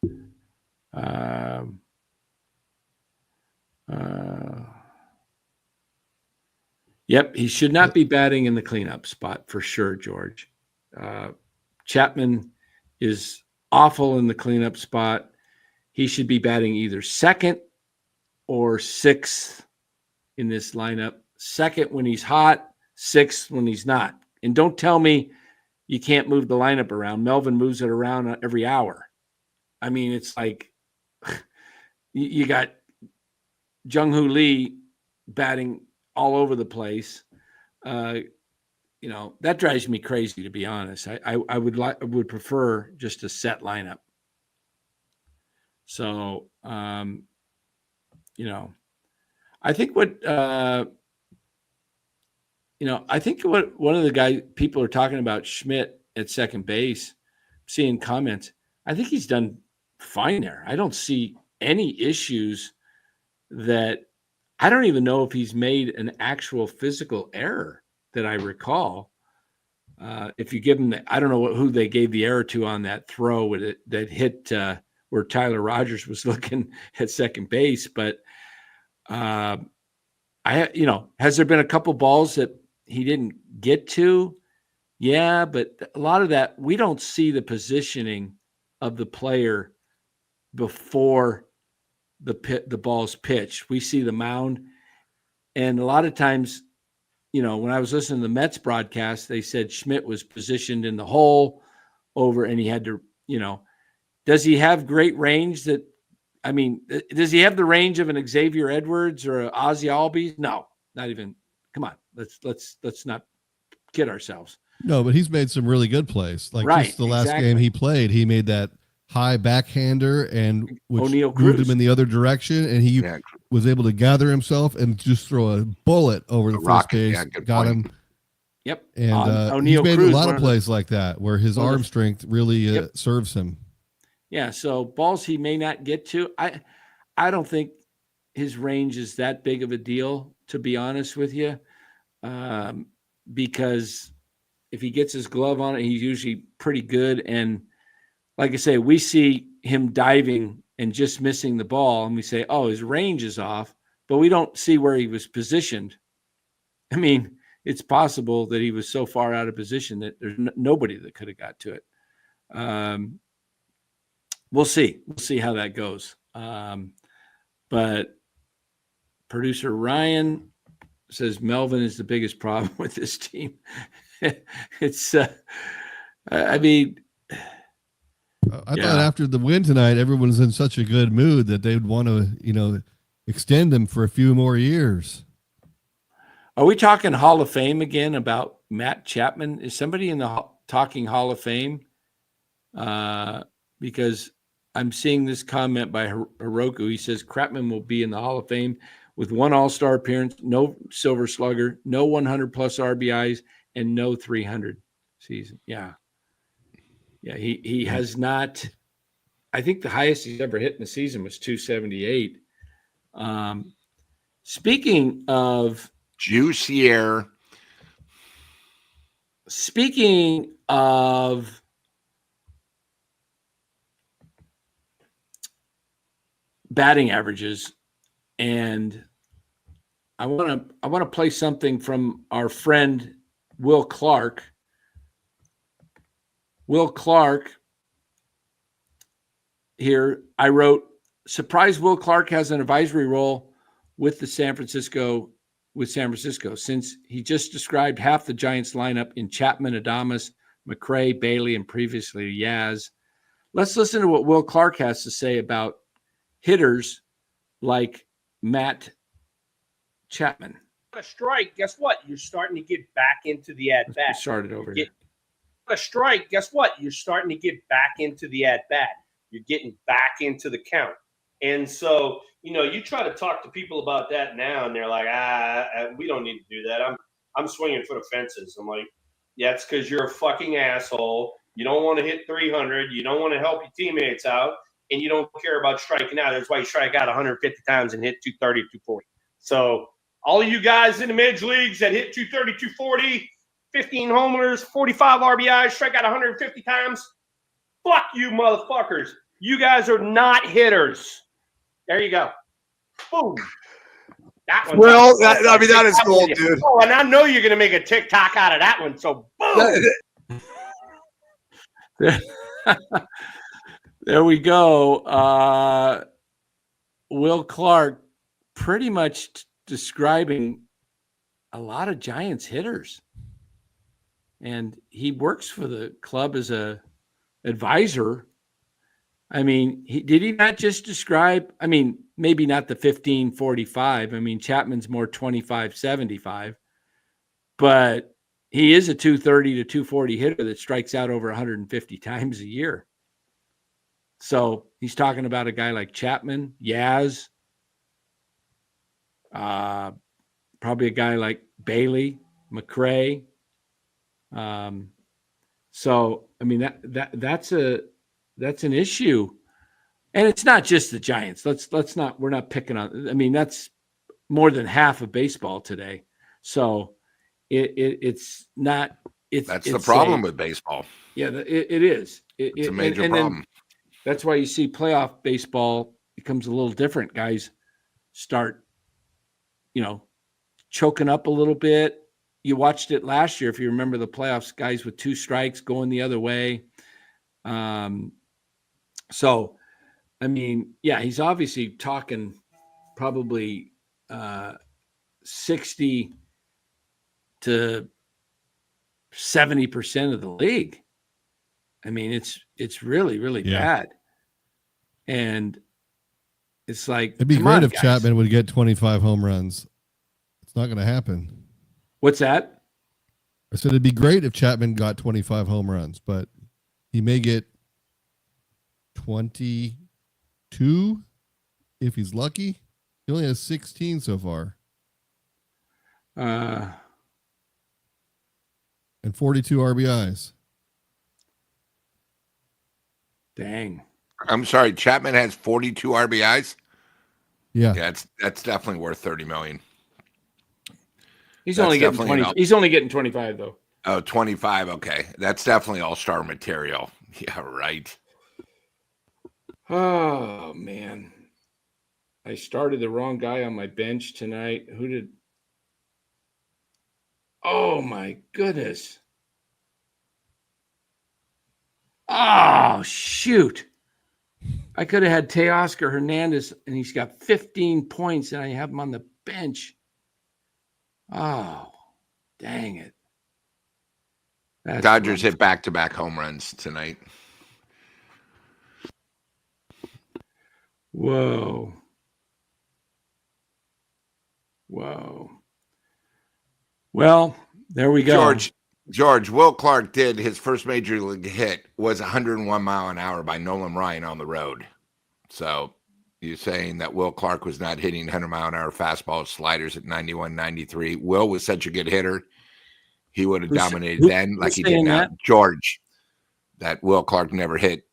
Yep, he should not be batting in the cleanup spot for sure, George. Chapman is awful in the cleanup spot. He should be batting either second or sixth in this lineup. Second when he's hot, sixth when he's not. And don't tell me you can't move the lineup around. Melvin moves it around every hour. I mean, it's like you got Jung-Hoo Lee batting all over the place. That drives me crazy, to be honest. I would prefer just a set lineup. So, I think what one of the guys people are talking about Schmidt at second base, seeing comments, I think he's done fine there. I don't see any issues that I don't even know if he's made an actual physical error that I recall. If you give him I don't know who they gave the error to on that throw with it that hit where Tyler Rogers was looking at second base, but has there been a couple balls that he didn't get to? Yeah, but a lot of that, we don't see the positioning of the player before the ball's pitched. We see the mound. And a lot of times, when I was listening to the Mets broadcast, they said Schmidt was positioned in the hole and he had to, Does he have great range does he have the range of an Xavier Edwards or an Ozzie Albies? No, not even. Come on. Let's not kid ourselves. No, but he's made some really good plays. Like Right, just the last exactly. game he played, he made that high backhander and which O'Neal moved Cruz. him in the other direction, and he was able to gather himself and just throw a bullet over the first base. Got point. him. Yep. And he's made Cruz, a lot of plays like that where his arm strength really serves him. Yeah, so balls he may not get to. I don't think his range is that big of a deal, to be honest with you, because if he gets his glove on it, he's usually pretty good. And like I say, we see him diving and just missing the ball, and we say, oh, his range is off, but we don't see where he was positioned. I mean, it's possible that he was so far out of position that there's nobody that could have got to it. We'll see. We'll see how that goes. But producer Ryan says Melvin is the biggest problem with this team. It's, I thought after the win tonight, everyone's in such a good mood that they'd want to, extend him for a few more years. Are we talking Hall of Fame again about Matt Chapman? Is somebody in the talking Hall of Fame? Because I'm seeing this comment by Hiroku. He says Chapman will be in the Hall of Fame with one All-Star appearance, no Silver Slugger, no 100 plus RBIs, and no 300 season. Yeah. He has not. I think the highest he's ever hit in the season was 278. Speaking of juicier. Speaking of batting averages, and I want to play something from our friend Will Clark. Will Clark here. I wrote, surprise Will Clark has an advisory role with San Francisco since he just described half the Giants lineup in Chapman, Adames, McRae, Bailey, and previously Yaz. Let's listen to what Will Clark has to say about hitters like Matt Chapman. A strike, guess what? You're starting to get back into the at-bat. Started over here. A strike, guess what? You're starting to get back into the at-bat. You're getting back into the count. And so, you try to talk to people about that now, and they're like, we don't need to do that. I'm swinging for the fences. I'm like, yeah, it's because you're a fucking asshole. You don't want to hit 300. You don't want to help your teammates out, and you don't care about striking out. That's why you strike out 150 times and hit 230, 240. So all of you guys in the major leagues that hit 230, 240, 15 homers, 45 RBIs, strike out 150 times, fuck you motherfuckers. You guys are not hitters. There you go. Boom. That one. Well, that is gold, dude. Oh, and I know you're going to make a TikTok out of that one. So, boom. There we go. Will Clark pretty much describing a lot of Giants hitters. And he works for the club as a advisor. I mean, did he not just describe, maybe not the 15-45. Chapman's more 25-75, but he is a 230 to 240 hitter that strikes out over 150 times a year. So he's talking about a guy like Chapman, Yaz, probably a guy like Bailey, McRae. That's an issue, and it's not just the Giants. We're not picking on. That's more than half of baseball today. So it's not. That's the problem with baseball. Yeah, it is. It's a major problem. That's why you see playoff baseball becomes a little different. Guys start, choking up a little bit. You watched it last year, if you remember the playoffs, guys with two strikes going the other way. He's obviously talking probably 60 to 70% of the league. It's really, really bad. And it's like, It'd be come great on, if guys. Chapman would get 25 home runs. It's not going to happen. What's that? I said it'd be great if Chapman got 25 home runs, but he may get 22 if he's lucky. He only has 16 so far. Uh, And 42 RBIs. dang. I'm sorry, Chapman has 42 RBIs. Yeah. Yeah, that's definitely worth 30 million. He's That's only getting definitely 20. He's only getting 25 though. Oh, 25. Okay. That's definitely all-star material. Yeah, right. Oh man. I started the wrong guy on my bench tonight. Who did? Oh my goodness. Oh shoot. I could have had Teoscar Hernandez and he's got 15 points and I have him on the bench. Oh, dang it. That's Dodgers rough. hit back-to-back home runs tonight. Whoa. Whoa. Well, there we go. George, Will Clark did his first major league hit was 101 mile an hour by Nolan Ryan on the road. So you're saying that Will Clark was not hitting 100 mile an hour fastballs, sliders at 91, 93. Will was such a good hitter. He would have dominated then like he did now. That? George, that Will Clark never hit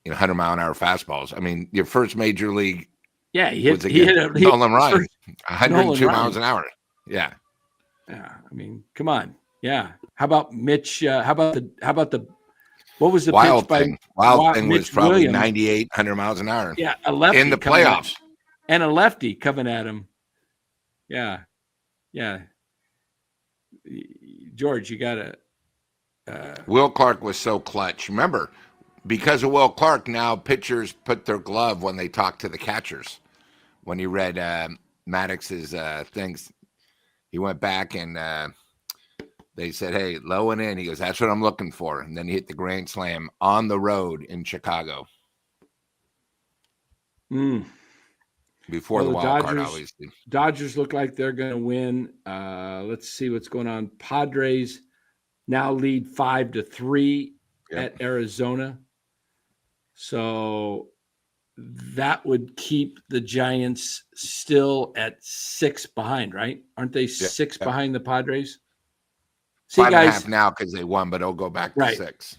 100 mile an hour fastballs. I mean, your first major league Yeah, he was hit against Nolan Ryan, 102 miles an hour. Yeah. Yeah, I mean, come on. Yeah. How about Mitch? How about the what was the Wild pitch thing? by Wild thing was Mitch probably Williams? 98, 100 miles an hour. Yeah, a lefty in the coming at playoffs. him. And a lefty coming at him. Yeah. Yeah. George, you gotta Will Clark was so clutch. Remember, because of Will Clark, now pitchers put their glove when they talk to the catchers. When he read Maddox's things, he went back and they said, "Hey, low and in." He goes, "That's what I'm looking for." And then he hit the grand slam on the road in Chicago before the wild card, obviously. Dodgers look like they're going to win. Let's see what's going on. Padres now lead 5-3 at Arizona. So that would keep the Giants still at 6 behind, right? Aren't they 6 behind the Padres? See, 5.5 now because they won, but it'll go back to 6.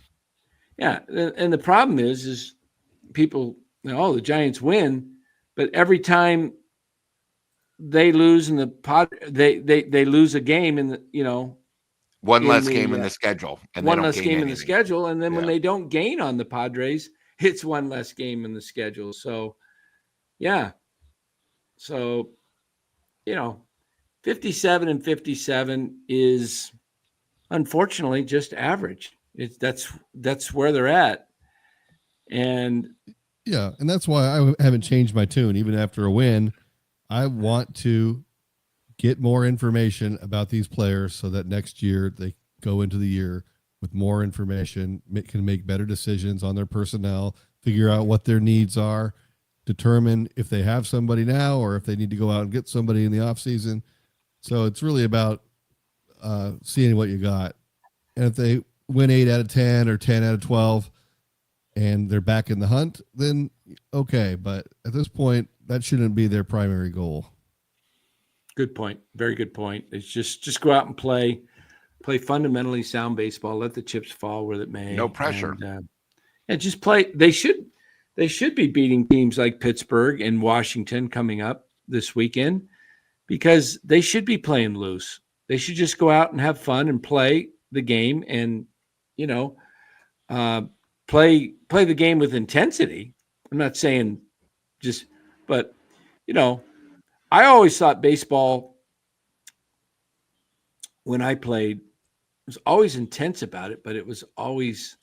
Yeah, and the problem is people, the Giants win, but every time they lose in they lose a game in the one less game in the schedule, and one less game in the schedule, and then when they don't gain on the Padres, it's one less game in the schedule. So, yeah, 57 and 57 is unfortunately just average. That's where they're at, and that's why I haven't changed my tune even after a win. I want to get more information about these players so that next year they go into the year with more information, can make better decisions on their personnel, figure out what their needs are, determine if they have somebody now or if they need to go out and get somebody in the offseason. So it's really about seeing what you got. And if they win 8 out of 10 or 10 out of 12 and they're back in the hunt, then okay. But at this point, that shouldn't be their primary goal. Good point. Very good point. It's just go out and play fundamentally sound baseball. Let the chips fall where it may. No pressure. And just play. They should be beating teams like Pittsburgh and Washington coming up this weekend because they should be playing loose. They should just go out and have fun and play the game and, play the game with intensity. I'm not saying but I always thought baseball when I played was always intense about it, but it was always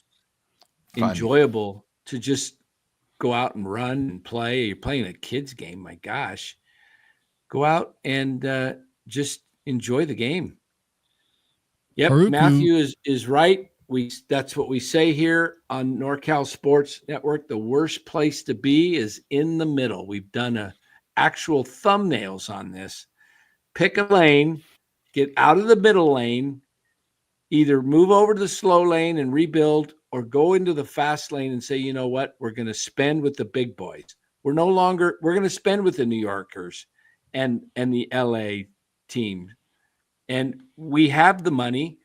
fun. Enjoyable to just go out and run and play. You're playing a kid's game. My gosh, go out and just enjoy the game. Yep. Matthew is right. That's what we say here on NorCal Sports Network. The worst place to be is in the middle. We've done actual thumbnails on this. Pick a lane, get out of the middle lane, either move over to the slow lane and rebuild, or go into the fast lane and say, you know what, we're going to spend with the big boys. We're going to spend with the New Yorkers and the LA team. And we have the money,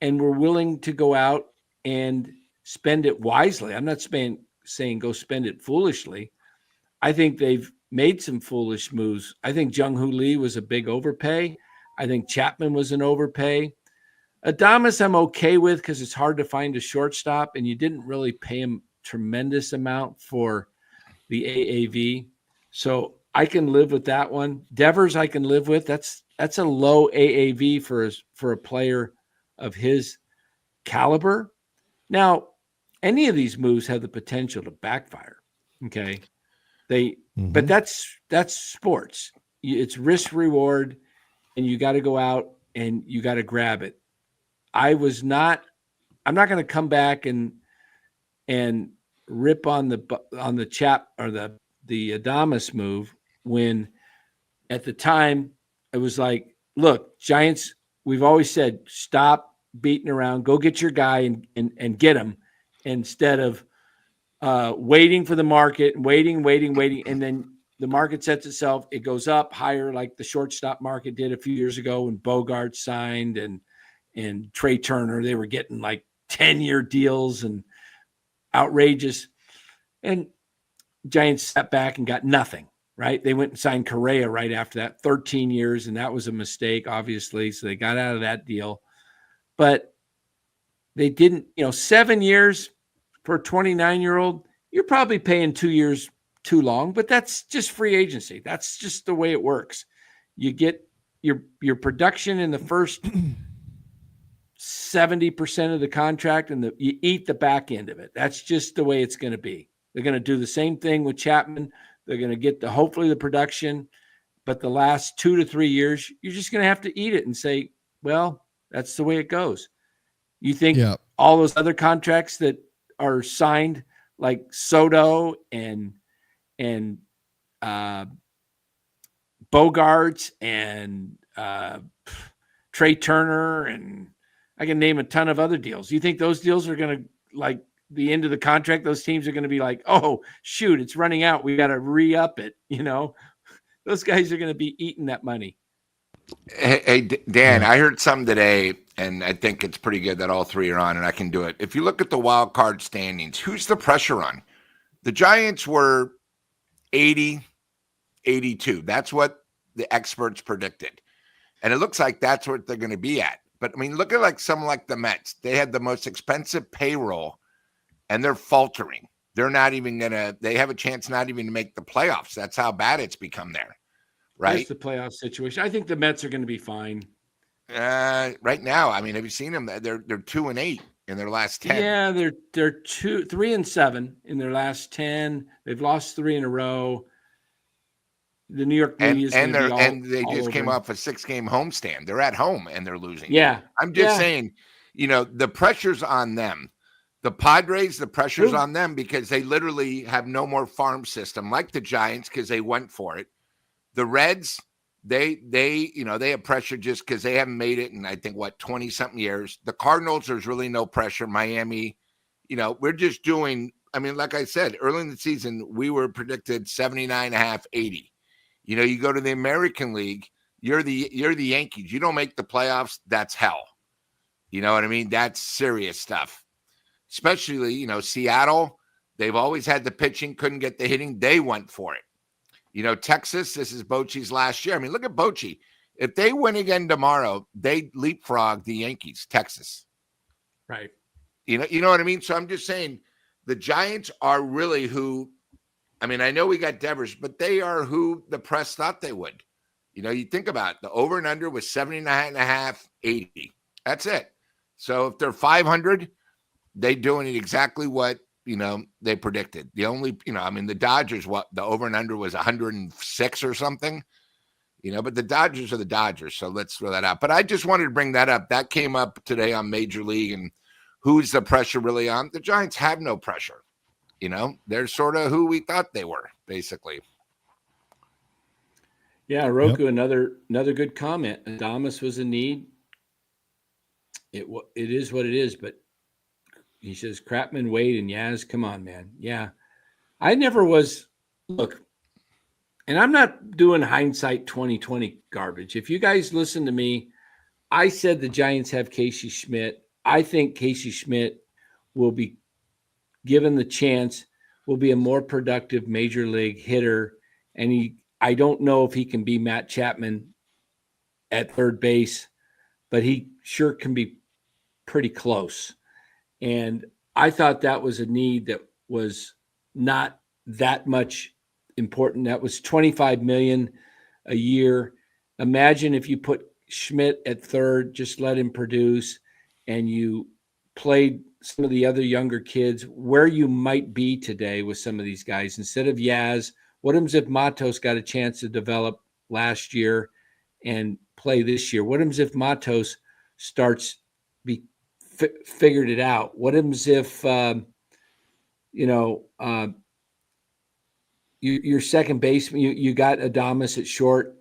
and we're willing to go out and spend it wisely. I'm not saying go spend it foolishly. I think they've made some foolish moves. I think Jung-Hoo Lee was a big overpay. I think Chapman was an overpay. Adames I'm okay with because it's hard to find a shortstop, and you didn't really pay him tremendous amount for the AAV. So I can live with that one. Devers I can live with. That's a low AAV for a player of his caliber. Now, any of these moves have the potential to backfire. Okay. But that's sports. It's risk reward, and you got to go out and you got to grab it. I'm not going to come back and rip on the chap or the Adames move when at the time it was like, look, Giants, we've always said, stop beating around, go get your guy and get him instead of waiting for the market, waiting. And then the market sets itself, it goes up higher like the shortstop market did a few years ago when Bogart signed and Trey Turner. They were getting like 10-year deals and outrageous. And Giants sat back and got nothing, right? They went and signed Correa right after that, 13 years, and that was a mistake, obviously. So they got out of that deal. But they didn't, 7 years for a 29-year-old, you're probably paying 2 years too long, but that's just free agency. That's just the way it works. You get your production in the first 70% of the contract, and you eat the back end of it. That's just the way it's going to be. They're going to do the same thing with Chapman. They're going to get hopefully the production, but the last 2 to 3 years, you're just going to have to eat it and say, well, that's the way it goes. You think all those other contracts that are signed, like Soto and Bogarts and Trey Turner, and I can name a ton of other deals. You think those deals are going to, like, the end of the contract, those teams are going to be like, oh, shoot, it's running out. We got to re-up it. Those guys are going to be eating that money. Hey, Dan, I heard some today, and I think it's pretty good that all three are on, and I can do it. If you look at the wild card standings, who's the pressure on? The Giants were 80, 82. That's what the experts predicted. And it looks like that's what they're going to be at. But, I mean, look at like someone like the Mets. They had the most expensive payroll, and they're faltering. They're not even going to – they have a chance not even to make the playoffs. That's how bad it's become there, right? That's the playoff situation. I think the Mets are going to be fine. Right now, I mean, have you seen them? They're 2-8 in their last 10. Yeah, they're 3-7 in their last 10. They've lost 3 in a row. The New York media and they just came off a 6-game homestand. They're at home and they're losing. Yeah, I'm just saying, the pressure's on them. The Padres, the pressure's on them because they literally have no more farm system like the Giants because they went for it. The Reds, they have pressure just because they haven't made it in, I think, 20-something years. The Cardinals, there's really no pressure. Miami, we're just doing, I mean, like I said, early in the season, we were predicted 79.5, 80. You go to the American League, you're the Yankees. You don't make the playoffs, that's hell. You know what I mean? That's serious stuff. Especially, Seattle, they've always had the pitching, couldn't get the hitting. They went for it. Texas, this is Bochy's last year. I mean, look at Bochy. If they win again tomorrow, they leapfrog the Yankees, Texas. Right. You know what I mean? So I'm just saying the Giants are really who, I mean, I know we got Devers, but they are who the press thought they would. You think about it, the over and under was 79.5, 80. That's it. So if they're 500, they're doing it exactly what, they predicted. The only, the Dodgers, the over and under was 106 or something, but the Dodgers are the Dodgers. So let's throw that out. But I just wanted to bring that up. That came up today on Major League and who's the pressure really on? The Giants have no pressure. You know, they're sort of who we thought they were, basically. Yeah, Roku, another good comment. Adames was a need. It is what it is, but he says Chapman, Wade, and Yaz. Come on, man. Yeah, I never was. Look, and I'm not doing hindsight 2020 garbage. If you guys listen to me, I said the Giants have Casey Schmidt. I think Casey Schmidt will be given the chance, will be a more productive major league hitter, and I don't know if he can be Matt Chapman at third base, but he sure can be pretty close. And I thought that was a need that was not that much important. That was $25 million a year. Imagine if you put Schmidt at third, just let him produce, and you played some of the other younger kids where you might be today with some of these guys. Instead of Yaz, what happens if Matos got a chance to develop last year and play this year? What happens if Matos starts figured it out? What happens if your second baseman, you got Adames at short?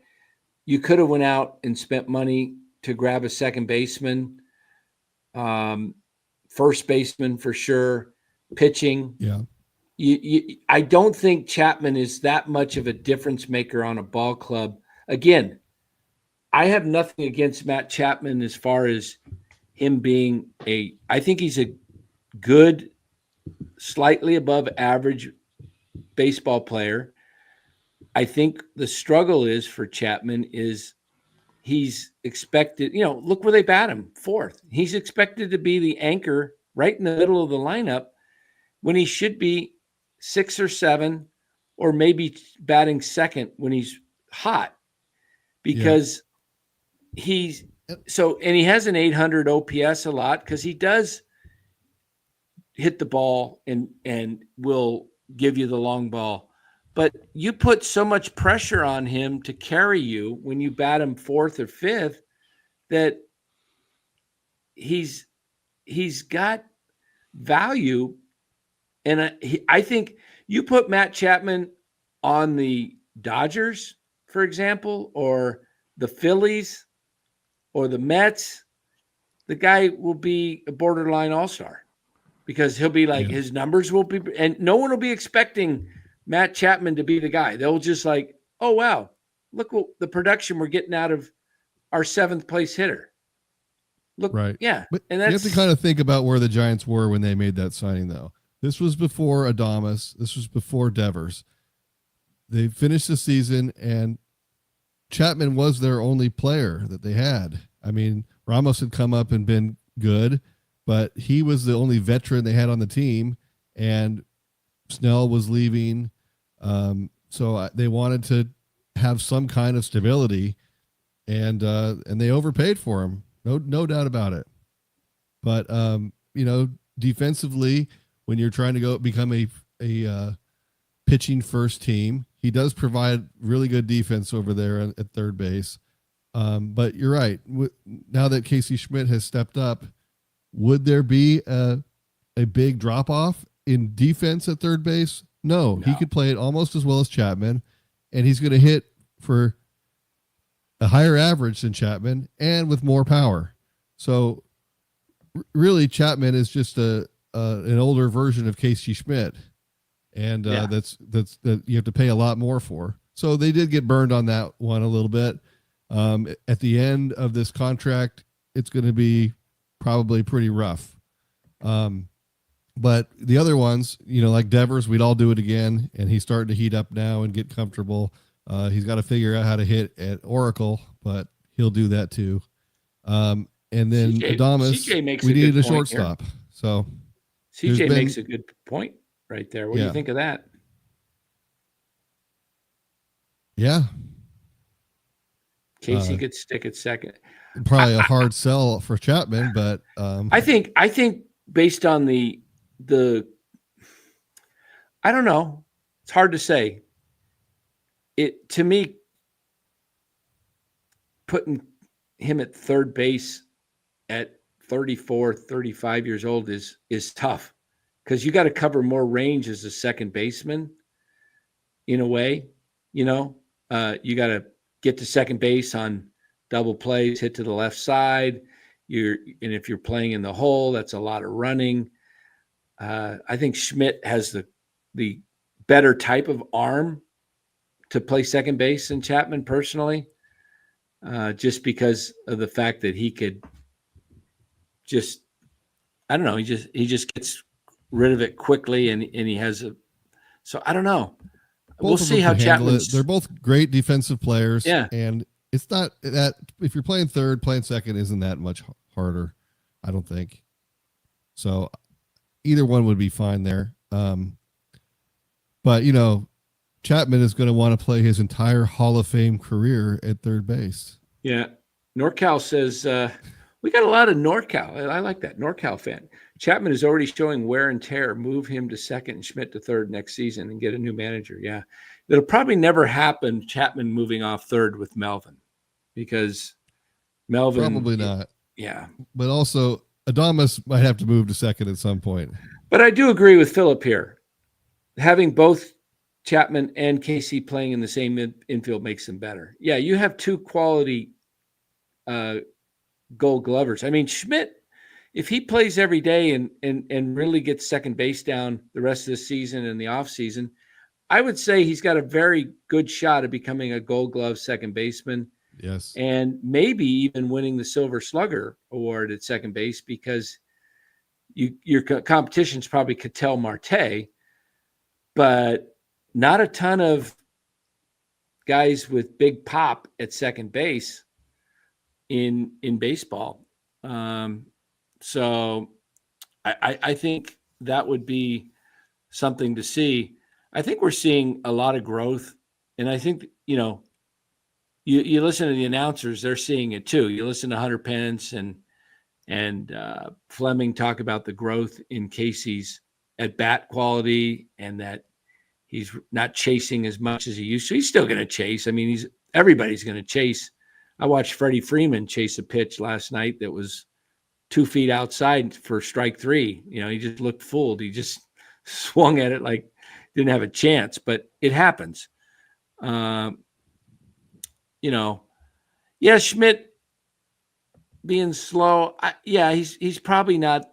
You could have went out and spent money to grab a second baseman, first baseman for sure, pitching. Yeah. I don't think Chapman is that much of a difference maker on a ball club. Again, I have nothing against Matt Chapman as far as him being I think he's a good, slightly above average baseball player. I think the struggle is for Chapman is he's expected, look where they bat him, fourth. He's expected to be the anchor right in the middle of the lineup when he should be 6 or 7, or maybe batting second when he's hot, because and he has an 800 OPS a lot because he does hit the ball and will give you the long ball. But you put so much pressure on him to carry you when you bat him fourth or fifth that he's got value. And I think you put Matt Chapman on the Dodgers, for example, or the Phillies or the Mets, the guy will be a borderline all-star because he'll be like, his numbers will be, and no one will be expecting Matt Chapman to be the guy. They'll just like, oh, wow, look what the production we're getting out of our 7th place hitter. Look, right. Yeah. But and you have to kind of think about where the Giants were when they made that signing, though. This was before Adames. This was before Devers. They finished the season, and Chapman was their only player that they had. I mean, Ramos had come up and been good, but he was the only veteran they had on the team, and Snell was leaving. So they wanted to have some kind of stability, and they overpaid for him. No doubt about it. But, defensively, when you're trying to go become a pitching first team, he does provide really good defense over there at third base. But you're right. Now that Casey Schmidt has stepped up, would there be a big drop off in defense at third base? No, he could play it almost as well as Chapman, and he's going to hit for a higher average than Chapman and with more power. So really, Chapman is just an older version of Casey Schmidt, and that's you have to pay a lot more for. So they did get burned on that one a little bit. At the end of this contract, it's going to be probably pretty rough. But the other ones, like Devers, we'd all do it again, and he's starting to heat up now and get comfortable. He's got to figure out how to hit at Oracle, but he'll do that too. And then Adames, we needed a shortstop. Here. So CJ makes a good point right there. What do you think of that? Yeah. Casey could stick at second. Probably a hard sell for Chapman, but I think based on the I don't know. It's hard to say. To me, putting him at third base at 34, 35 years old is tough because you got to cover more range as a second baseman in a way, you got to get to second base on double plays, hit to the left side. And if you're playing in the hole, that's a lot of running. I think Schmidt has the better type of arm to play second base than Chapman personally, just because of the fact that he could just, I don't know, he just gets rid of it quickly, and he has so I don't know. We'll see how Chapman's. They're both great defensive players. Yeah. And it's not that if you're playing third, playing second isn't that much harder, I don't think. So either one would be fine there. But Chapman is going to want to play his entire Hall of Fame career at third base. Yeah. NorCal says, we got a lot of NorCal. I like that. NorCal fan. Chapman is already showing wear and tear. Move him to second and Schmidt to third next season and get a new manager. Yeah. It'll probably never happen, Chapman moving off third with Melvin, because Melvin. Probably not. Yeah. But also, Adames might have to move to second at some point. But I do agree with Philip here. Having both Chapman and Casey playing in the same infield makes them better. Yeah, you have two quality Gold Glovers. I mean, Schmidt, if he plays every day and really gets second base down the rest of the season and the offseason, I would say he's got a very good shot at becoming a Gold Glove second baseman. Yes. And maybe even winning the Silver Slugger award at second base, because your competition is probably Ketel Marte, but not a ton of guys with big pop at second base in baseball. So I think that would be something to see. I think we're seeing a lot of growth, and I think, you listen to the announcers, they're seeing it too. You listen to Hunter Pence and Fleming talk about the growth in Casey's at bat quality, and that he's not chasing as much as he used to. He's still going to chase. I mean, everybody's going to chase. I watched Freddie Freeman chase a pitch last night that was 2 feet outside for strike three. He just looked fooled. He just swung at it like didn't have a chance, but it happens. Schmidt being slow. He's probably not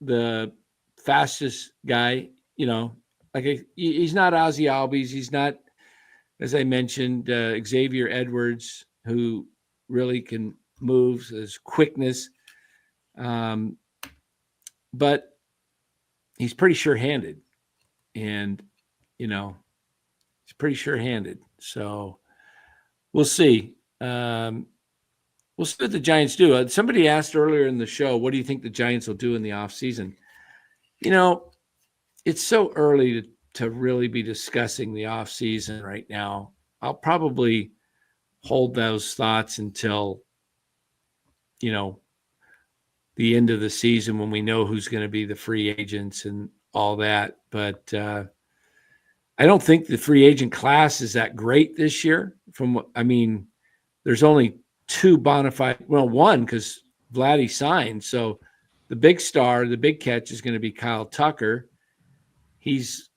the fastest guy, he's not Ozzie Albies. He's not, as I mentioned, Xavier Edwards, who really can move, his quickness. But he's pretty sure-handed, and, he's pretty sure-handed. So we'll see. We'll see what the Giants do. Somebody asked earlier in the show, what do you think the Giants will do in the offseason? It's so early to really be discussing the offseason right now. I'll probably hold those thoughts until, the end of the season, when we know who's going to be the free agents and all that. But I don't think the free agent class is that great this year. There's only two bona fide, one, because Vladdy signed. So the big star, the big catch is going to be Kyle Tucker. He's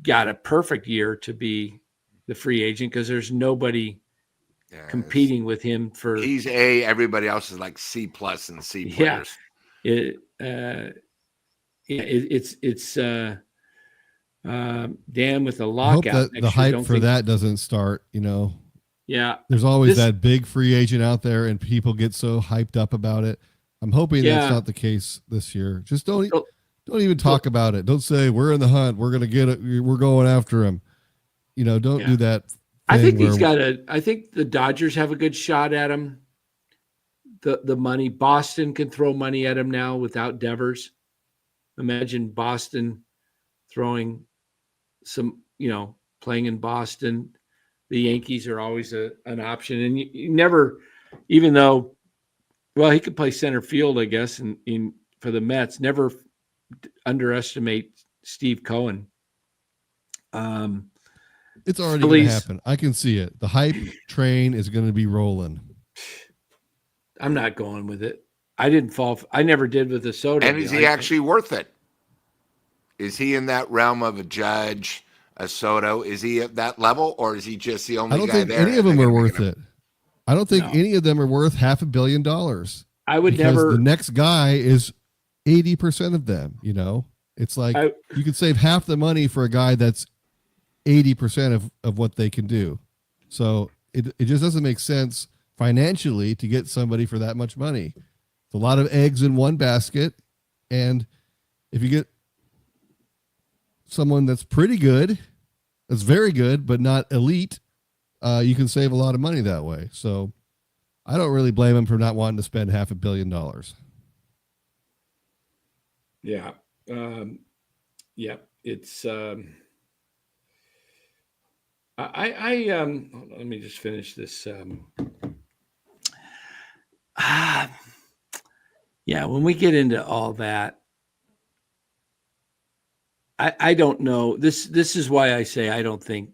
got a perfect year to be the free agent because there's nobody competing with him for. He's A. Everybody else is like C+ and C players. It's damn with a I hope lockout. that the hype for that doesn't start. Yeah, there's always that big free agent out there, and people get so hyped up about it. I'm hoping that's not the case this year. Just don't even talk about it. Don't say we're in the hunt. We're going to get it. We're going after him. Don't do that. I think I think the Dodgers have a good shot at him. The money, Boston can throw money at him now without Devers. Imagine Boston throwing some, playing in Boston. The Yankees are always an option, and you never, even though, he could play center field, I guess, in for the Mets. Never underestimate Steve Cohen. It's already going to happen. I can see it. The hype train is going to be rolling. I'm not going with it. I didn't fall. I never did with the Soto. And is he actually worth it? Is he in that realm of a Judge, a Soto? Is he at that level, or is he just the only I don't guy think there? any of them are worth it. I don't think any of them are worth $500 million. I would because never. The next guy is 80% of them. You know, it's like you could save half the money for a guy that's 80% of what they can do. So it just doesn't make sense financially to get somebody for that much money. It's a lot of eggs in one basket. And if you get someone that's pretty good, that's very good, but not elite, you can save a lot of money that way. So I don't really blame him for not wanting to spend $500 million. Yeah. Yeah. It's, hold on, let me just finish this. Yeah. When we get into all that, I don't know. This is why I say I don't think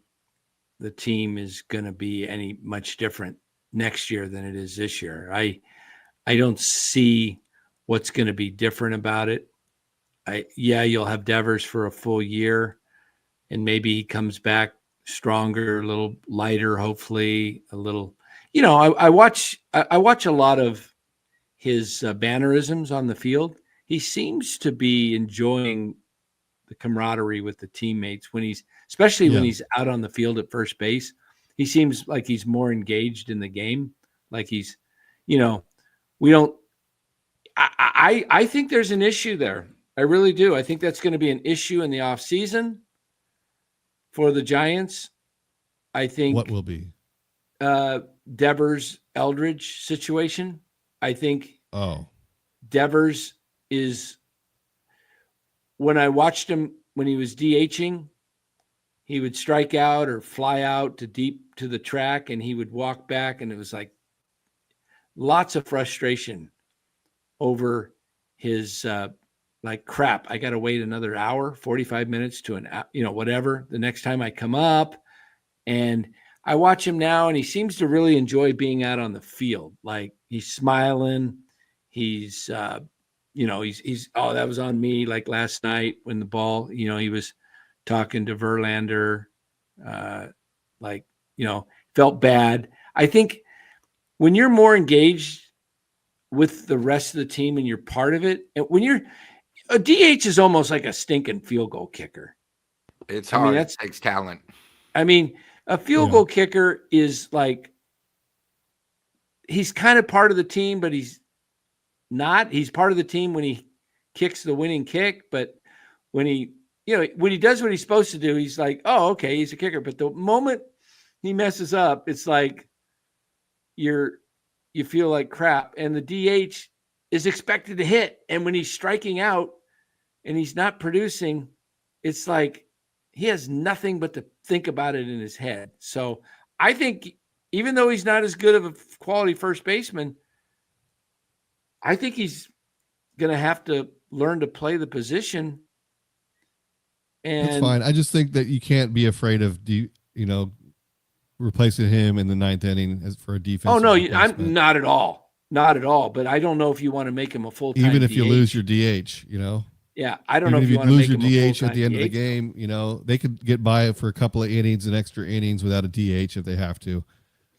the team is going to be any much different next year than it is this year. I don't see what's going to be different about it. You'll have Devers for a full year, and maybe he comes back stronger, a little lighter, hopefully a little. You know, I watch a lot of his bannerisms on the field. He seems to be enjoying the camaraderie with the teammates when especially when he's out on the field at first base. He seems like he's more engaged in the game. Like he's, we don't. I think there's an issue there. I really do. I think that's going to be an issue in the offseason for the Giants. I think what will be Devers Eldridge situation. I think Devers is, when I watched him when he was DHing, he would strike out or fly out to deep to the track, and he would walk back, and it was like lots of frustration over his like, crap, I got to wait another hour, 45 minutes to an hour, whatever, the next time I come up. And I watch him now, and he seems to really enjoy being out on the field. Like, he's smiling. He's, he's, oh, that was on me. Like last night when the ball, he was talking to Verlander, felt bad. I think when you're more engaged with the rest of the team and you're part of it, and when you're a DH is almost like a stinking field goal kicker. It's hard. It takes talent. I mean, a field goal kicker is like, he's kind of part of the team, but he's not. He's part of the team when he kicks the winning kick, but when he does what he's supposed to do, he's like, oh, okay, he's a kicker. But the moment he messes up, it's like you feel like crap. And the DH is expected to hit. And when he's striking out and he's not producing, it's like he has nothing but to think about it in his head. So I think even though he's not as good of a quality first baseman, I think he's going to have to learn to play the position. And that's fine. I just think that you can't be afraid of, replacing him in the ninth inning for a defense. Oh, no, I'm not at all. Not at all. But I don't know if you want to make him a full-time even if DH. you lose your DH, Yeah, I don't know if you want to lose make your him a DH at the end of the game. They could get by for a couple of innings and extra innings without a DH if they have to.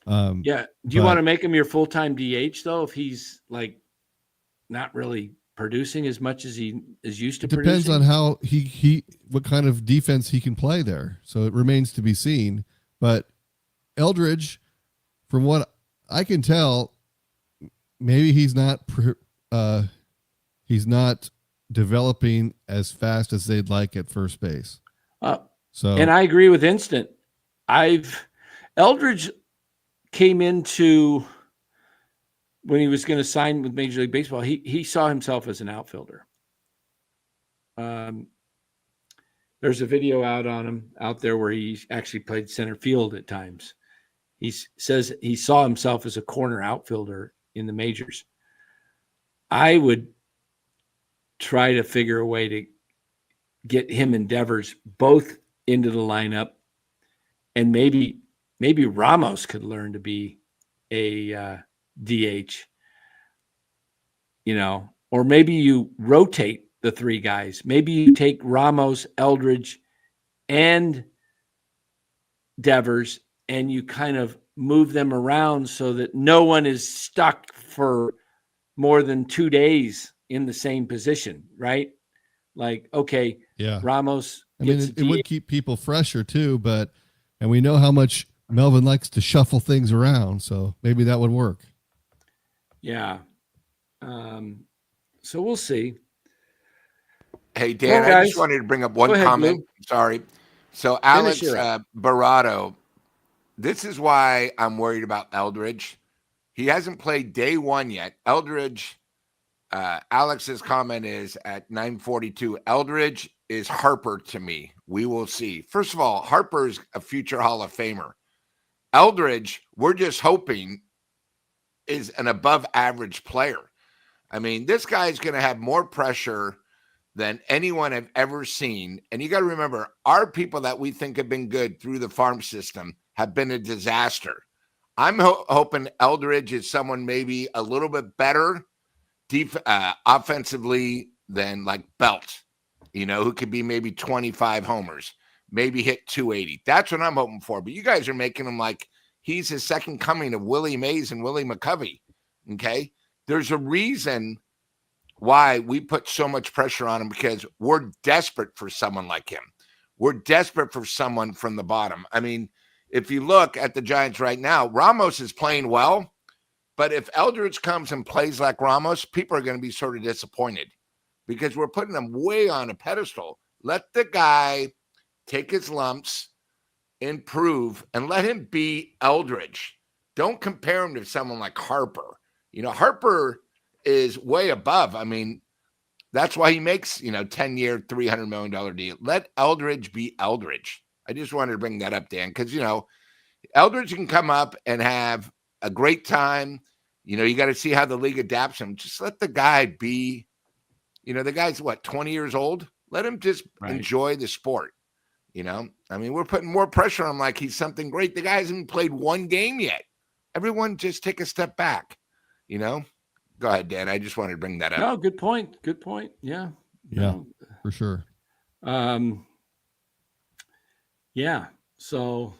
Do you want to make him your full-time DH though? If he's like not really producing as much as he is used to producing? Depends on how what kind of defense he can play there. So it remains to be seen. But Eldridge, from what I can tell, maybe he's not developing as fast as they'd like at first base. And I agree with Instant. Eldridge came into, when he was going to sign with Major League Baseball, he saw himself as an outfielder. There's a video out there where he actually played center field at times. He says he saw himself as a corner outfielder in the majors. I would try to figure a way to get him and Devers both into the lineup, and maybe Ramos could learn to be a DH. or maybe you rotate the three guys. Maybe you take Ramos, Eldridge, and Devers, and you kind of move them around so that no one is stuck for more than 2 days in the same position, right? Like, okay, Yeah. Ramos I mean, gets it would keep people fresher too, and we know how much Melvin likes to shuffle things around, so maybe that would work. Yeah. So we'll see. Hey, Dan, Well, I just wanted to bring up one comment. Lou. Sorry. So, Finish Alex her up. Barato, this is why I'm worried about Eldridge. He hasn't played day one yet. Eldridge, Alex's comment is at 9:42. Eldridge is Harper to me. We will see. First of all, Harper's a future Hall of Famer. Eldridge, we're just hoping, is an above average player. I mean, this guy is going to have more pressure than anyone I've ever seen. And you got to remember, our people that we think have been good through the farm system have been a disaster. I'm hoping Eldridge is someone maybe a little bit better offensively than like Belt, who could be maybe 25 homers, maybe hit 280. That's what I'm hoping for. But you guys are making him like he's the second coming of Willie Mays and Willie McCovey. Okay. There's a reason why we put so much pressure on him, because we're desperate for someone like him. We're desperate for someone from the bottom. I mean, if you look at the Giants right now, Ramos is playing well, but if Eldridge comes and plays like Ramos, people are going to be sort of disappointed because we're putting him way on a pedestal. Let the guy take his lumps, improve, and let him be Eldridge. Don't compare him to someone like Harper. Harper is way above. I mean, that's why he makes, 10-year, $300 million deal. Let Eldridge be Eldridge. I just wanted to bring that up, Dan, because, Eldridge can come up and have a great time. You got to see how the league adapts him. Just let the guy be, the guy's 20 years old? Let him just enjoy the sport. I mean, we're putting more pressure on him like he's something great. The guy hasn't played one game yet. Everyone just take a step back, Go ahead, Dan. I just wanted to bring that up. No, good point. Good point. Yeah. Yeah, for sure. Yeah. So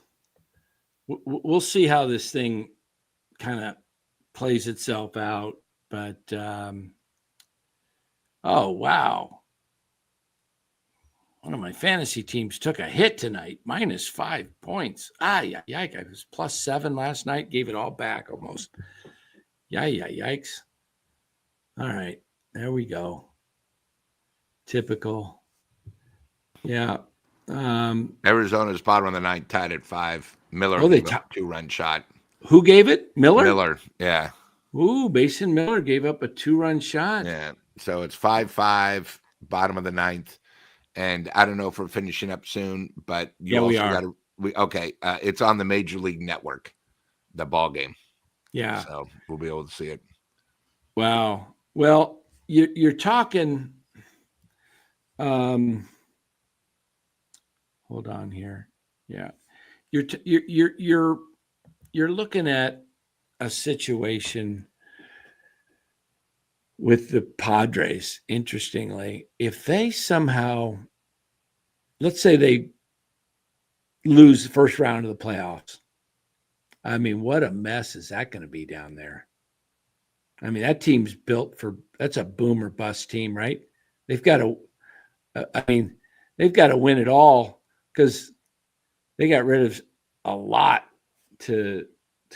we'll see how this thing kind of plays itself out. But, oh, wow. One of my fantasy teams took a hit tonight, -5 points. Yeah. I was +7 last night, gave it all back almost. Yikes. All right, there we go. Typical. Yeah. Arizona's bottom of the ninth, tied at 5. Miller gave up a 2-run shot. Who gave it? Miller? Miller, yeah. Ooh, Mason Miller gave up a 2-run shot. Yeah, so it's 5-5, bottom of the ninth. And I don't know if we're finishing up soon, but we are. It's on the Major League Network, the ball game. Yeah. So we'll be able to see it. Wow. Well, you're talking. Hold on here. Yeah, you're looking at a situation with the Padres. Interestingly, if they somehow, let's say they lose the first round of the playoffs, I mean, what a mess is that going to be down there? I mean, that team's built that's a boom or bust team, right? They've got to win it all because they got rid of a lot to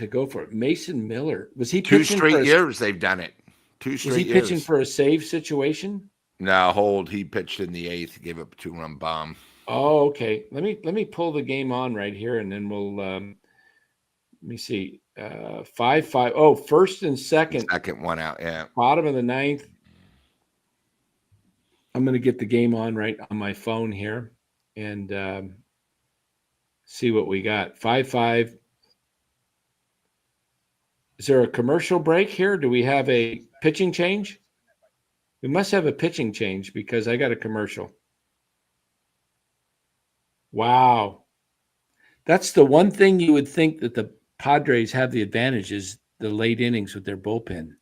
go for it. Mason Miller, was he pitching 2 straight years they've done it. 2 straight years. Was he pitching for a save situation? No, he pitched in the 8th, gave up a 2-run bomb. Oh, okay. Let me pull the game on right here, and then we'll let me see. 5-5. Oh, first and second. Second one out, yeah. Bottom of the ninth. I'm going to get the game on right on my phone here and see what we got. 5-5. Is there a commercial break here? Do we have a pitching change? We must have a pitching change because I got a commercial. Wow. That's the one thing you would think that the Padres have the advantage is the late innings with their bullpen.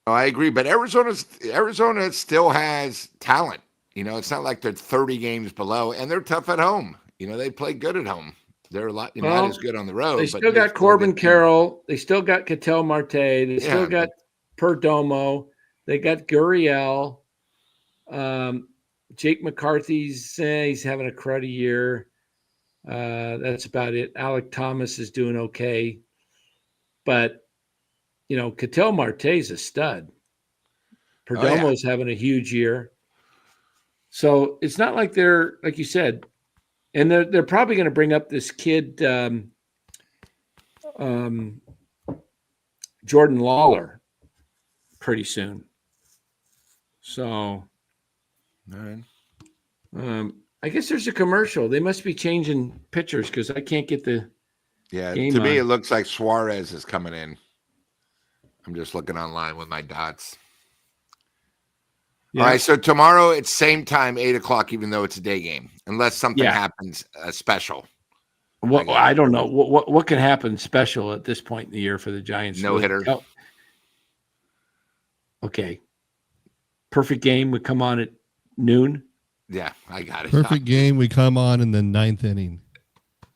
Oh, I agree, but Arizona still has talent. It's not like they're 30 games below, and they're tough at home. They play good at home. They're a lot not as good on the road. They but still got Corbin Carroll. They still got Ketel Marte. They still got Perdomo. They got Gurriel. Jake McCarthy's he's having a cruddy year. That's about it. Alec Thomas is doing okay, but Ketel Marte's a stud. Perdomo's having a huge year. So it's not like they're, like you said, and they're probably going to bring up this kid, Jordan Lawler, pretty soon. So, all right. I guess there's a commercial. They must be changing pitchers because I can't get the game to me, on. it looks like Suarez is coming in. I'm just looking online with my dots. Yeah. All right, so tomorrow it's same time, 8:00, even though it's a day game, unless something happens special. Well, I don't know what can happen special at this point in the year for the Giants. No hitter. Oh. Okay. Perfect game would come on at noon. Yeah, I got it. Perfect game. We come on in the 9th inning.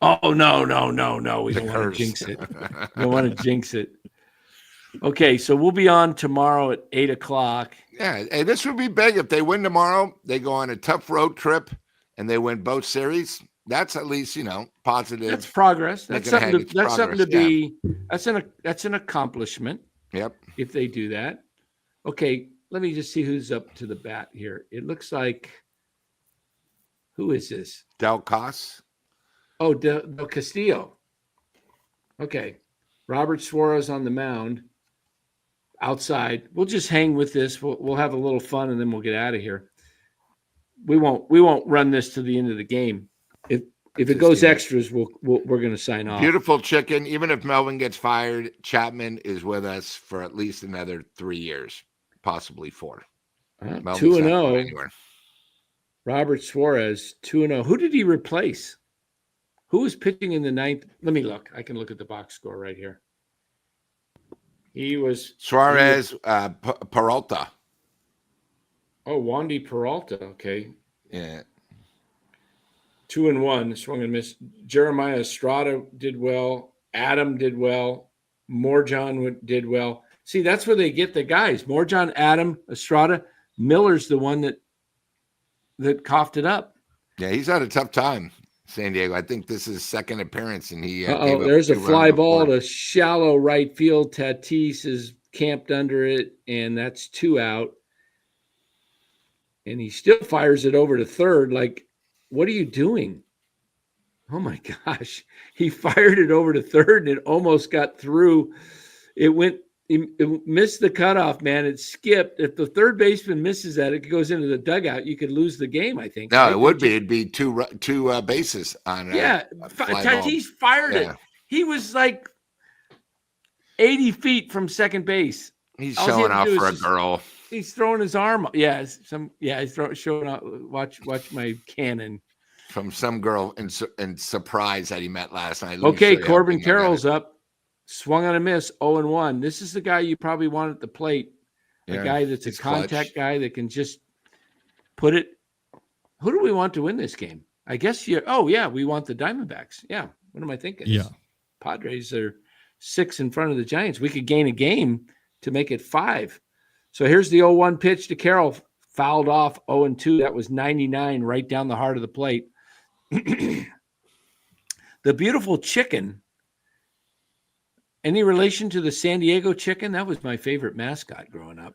Oh, no. We don't want to jinx it. We don't want to jinx it. Okay, so we'll be on tomorrow at 8:00. Yeah, and this would be big if they win tomorrow. They go on a tough road trip and they win both series. That's at least positive. That's progress. That's something to be. That's an accomplishment. Yep. If they do that, okay. Let me just see who's up to the bat here. It looks like. Who is this? Del Cos. Oh, Del Castillo. Okay, Robert Suarez on the mound. Outside, we'll just hang with this. We'll have a little fun, and then we'll get out of here. We won't run this to the end of the game. If it goes extras, we're going to sign off. Beautiful chicken. Even if Melvin gets fired, Chapman is with us for at least another 3 years, possibly 4. 2-0. Robert Suarez 2-0. Who did he replace? Who was pitching in the 9th? Let me look. I can look at the box score right here. He was Suarez, Peralta. Oh, Wandy Peralta. Okay. Yeah. 2-1. Swung and missed. Jeremiah Estrada did well. Adam did well. Morjon did well. See, that's where they get the guys. Morjon, Adam, Estrada. Miller's the one that coughed it up. Yeah, he's had a tough time, San Diego. I think this is his second appearance, and he. There's a fly ball to shallow right field. Tatis is camped under it, and that's 2 out. And he still fires it over to third. Like, what are you doing? Oh my gosh! He fired it over to third, and it almost got through. It missed the cutoff, man. It skipped. If the third baseman misses that, it goes into the dugout. You could lose the game, I think. No, right? It would be. It'd be two bases on. Tatis fired it. He was like 80 feet from second base. He's showing off for a girl. He's throwing his arm. Yeah, he's showing off. Watch my cannon. From some girl in surprise that he met last night. Okay, Corbin Carroll's up. Swung on a miss, 0-1. This is the guy you probably want at the plate. A guy that's a contact guy that can just put it. Who do we want to win this game? I guess we want the Diamondbacks. Yeah. What am I thinking? Yeah. Padres are 6 in front of the Giants. We could gain a game to make it 5. So here's the 0-1 pitch to Carroll. Fouled off 0-2. That was 99 right down the heart of the plate. The beautiful chicken. Any relation to the San Diego chicken? That was my favorite mascot growing up.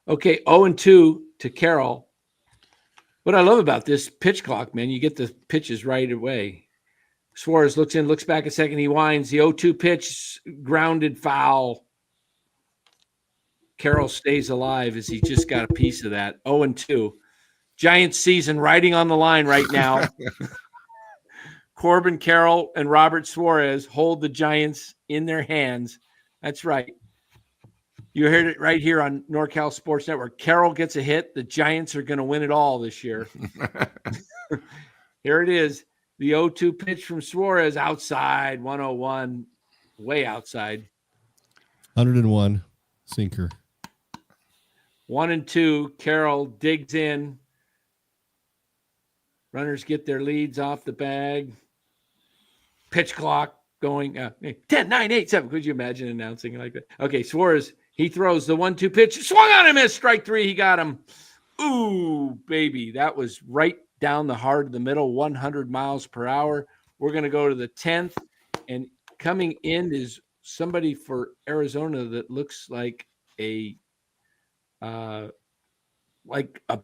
Okay, 0-2 to Carroll. What I love about this pitch clock, man, you get the pitches right away. Suarez looks in, looks back a second. He winds. The 0-2 pitch, grounded foul. Carroll stays alive as he just got a piece of that. 0-2. Giants season riding on the line right now. Corbin Carroll and Robert Suarez hold the Giants in their hands. That's right. You heard it right here on NorCal Sports Network. Carroll gets a hit. The Giants are going to win it all this year. Here it is. The 0-2 pitch from Suarez outside, 101, way outside. 101. Sinker. 1-2. Carroll digs in. Runners get their leads off the bag. Pitch clock going 10, 9, 8, 7. Could you imagine announcing like that? Okay, Suarez, he throws the 1-2 pitch. Swung on and missed. Strike 3. He got him. Ooh, baby. That was right down the heart of the middle, 100 miles per hour. We're going to go to the 10th. And coming in is somebody for Arizona that looks like a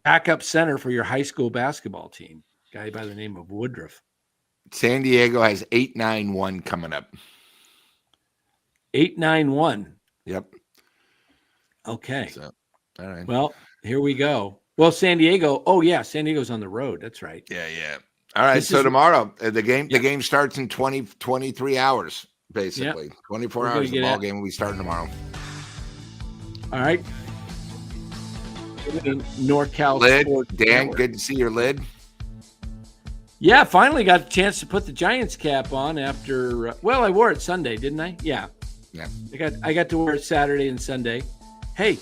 backup center for your high school basketball team. Guy by the name of Woodruff. San Diego has 8-9-1 coming up. 8-9-1. Yep. Okay. So, all right. Well, here we go. Well, San Diego. Oh yeah, San Diego's on the road. That's right. Yeah. All right. So tomorrow, the game starts in 23 hours, basically. 24 hours. The ball game will be starting tomorrow. All right. NorCal Lid, Sports Dan, Network. good to see your lid. Yeah, finally got a chance to put the Giants cap on after. I wore it Sunday, didn't I? Yeah. I got to wear it Saturday and Sunday. Hey,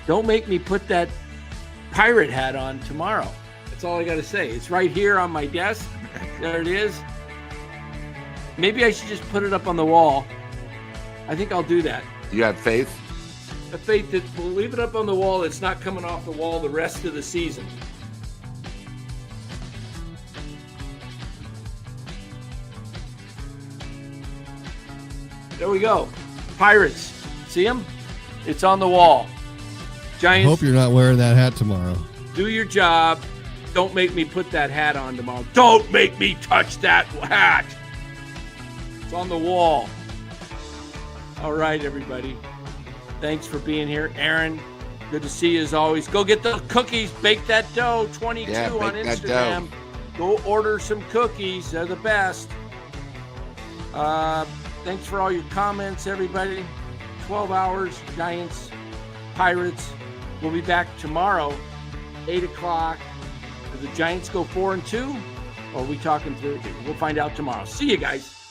don't make me put that pirate hat on tomorrow. That's all I got to say. It's right here on my desk. There it is. Maybe I should just put it up on the wall. I think I'll do that. You have faith? A faith that we'll leave it up on the wall. It's not coming off the wall the rest of the season. There we go. Pirates. See them? It's on the wall. Giants. Hope you're not wearing that hat tomorrow. Do your job. Don't make me put that hat on tomorrow. Don't make me touch that hat. It's on the wall. All right, everybody. Thanks for being here. Aaron, good to see you as always. Go get the cookies. Bake that dough. 22 on Instagram. Go order some cookies. They're the best. Thanks for all your comments, everybody. 12 hours, Giants, Pirates. We'll be back tomorrow, 8 o'clock. Do the Giants go 4-2? Or are we talking 3-2? We'll find out tomorrow. See you guys.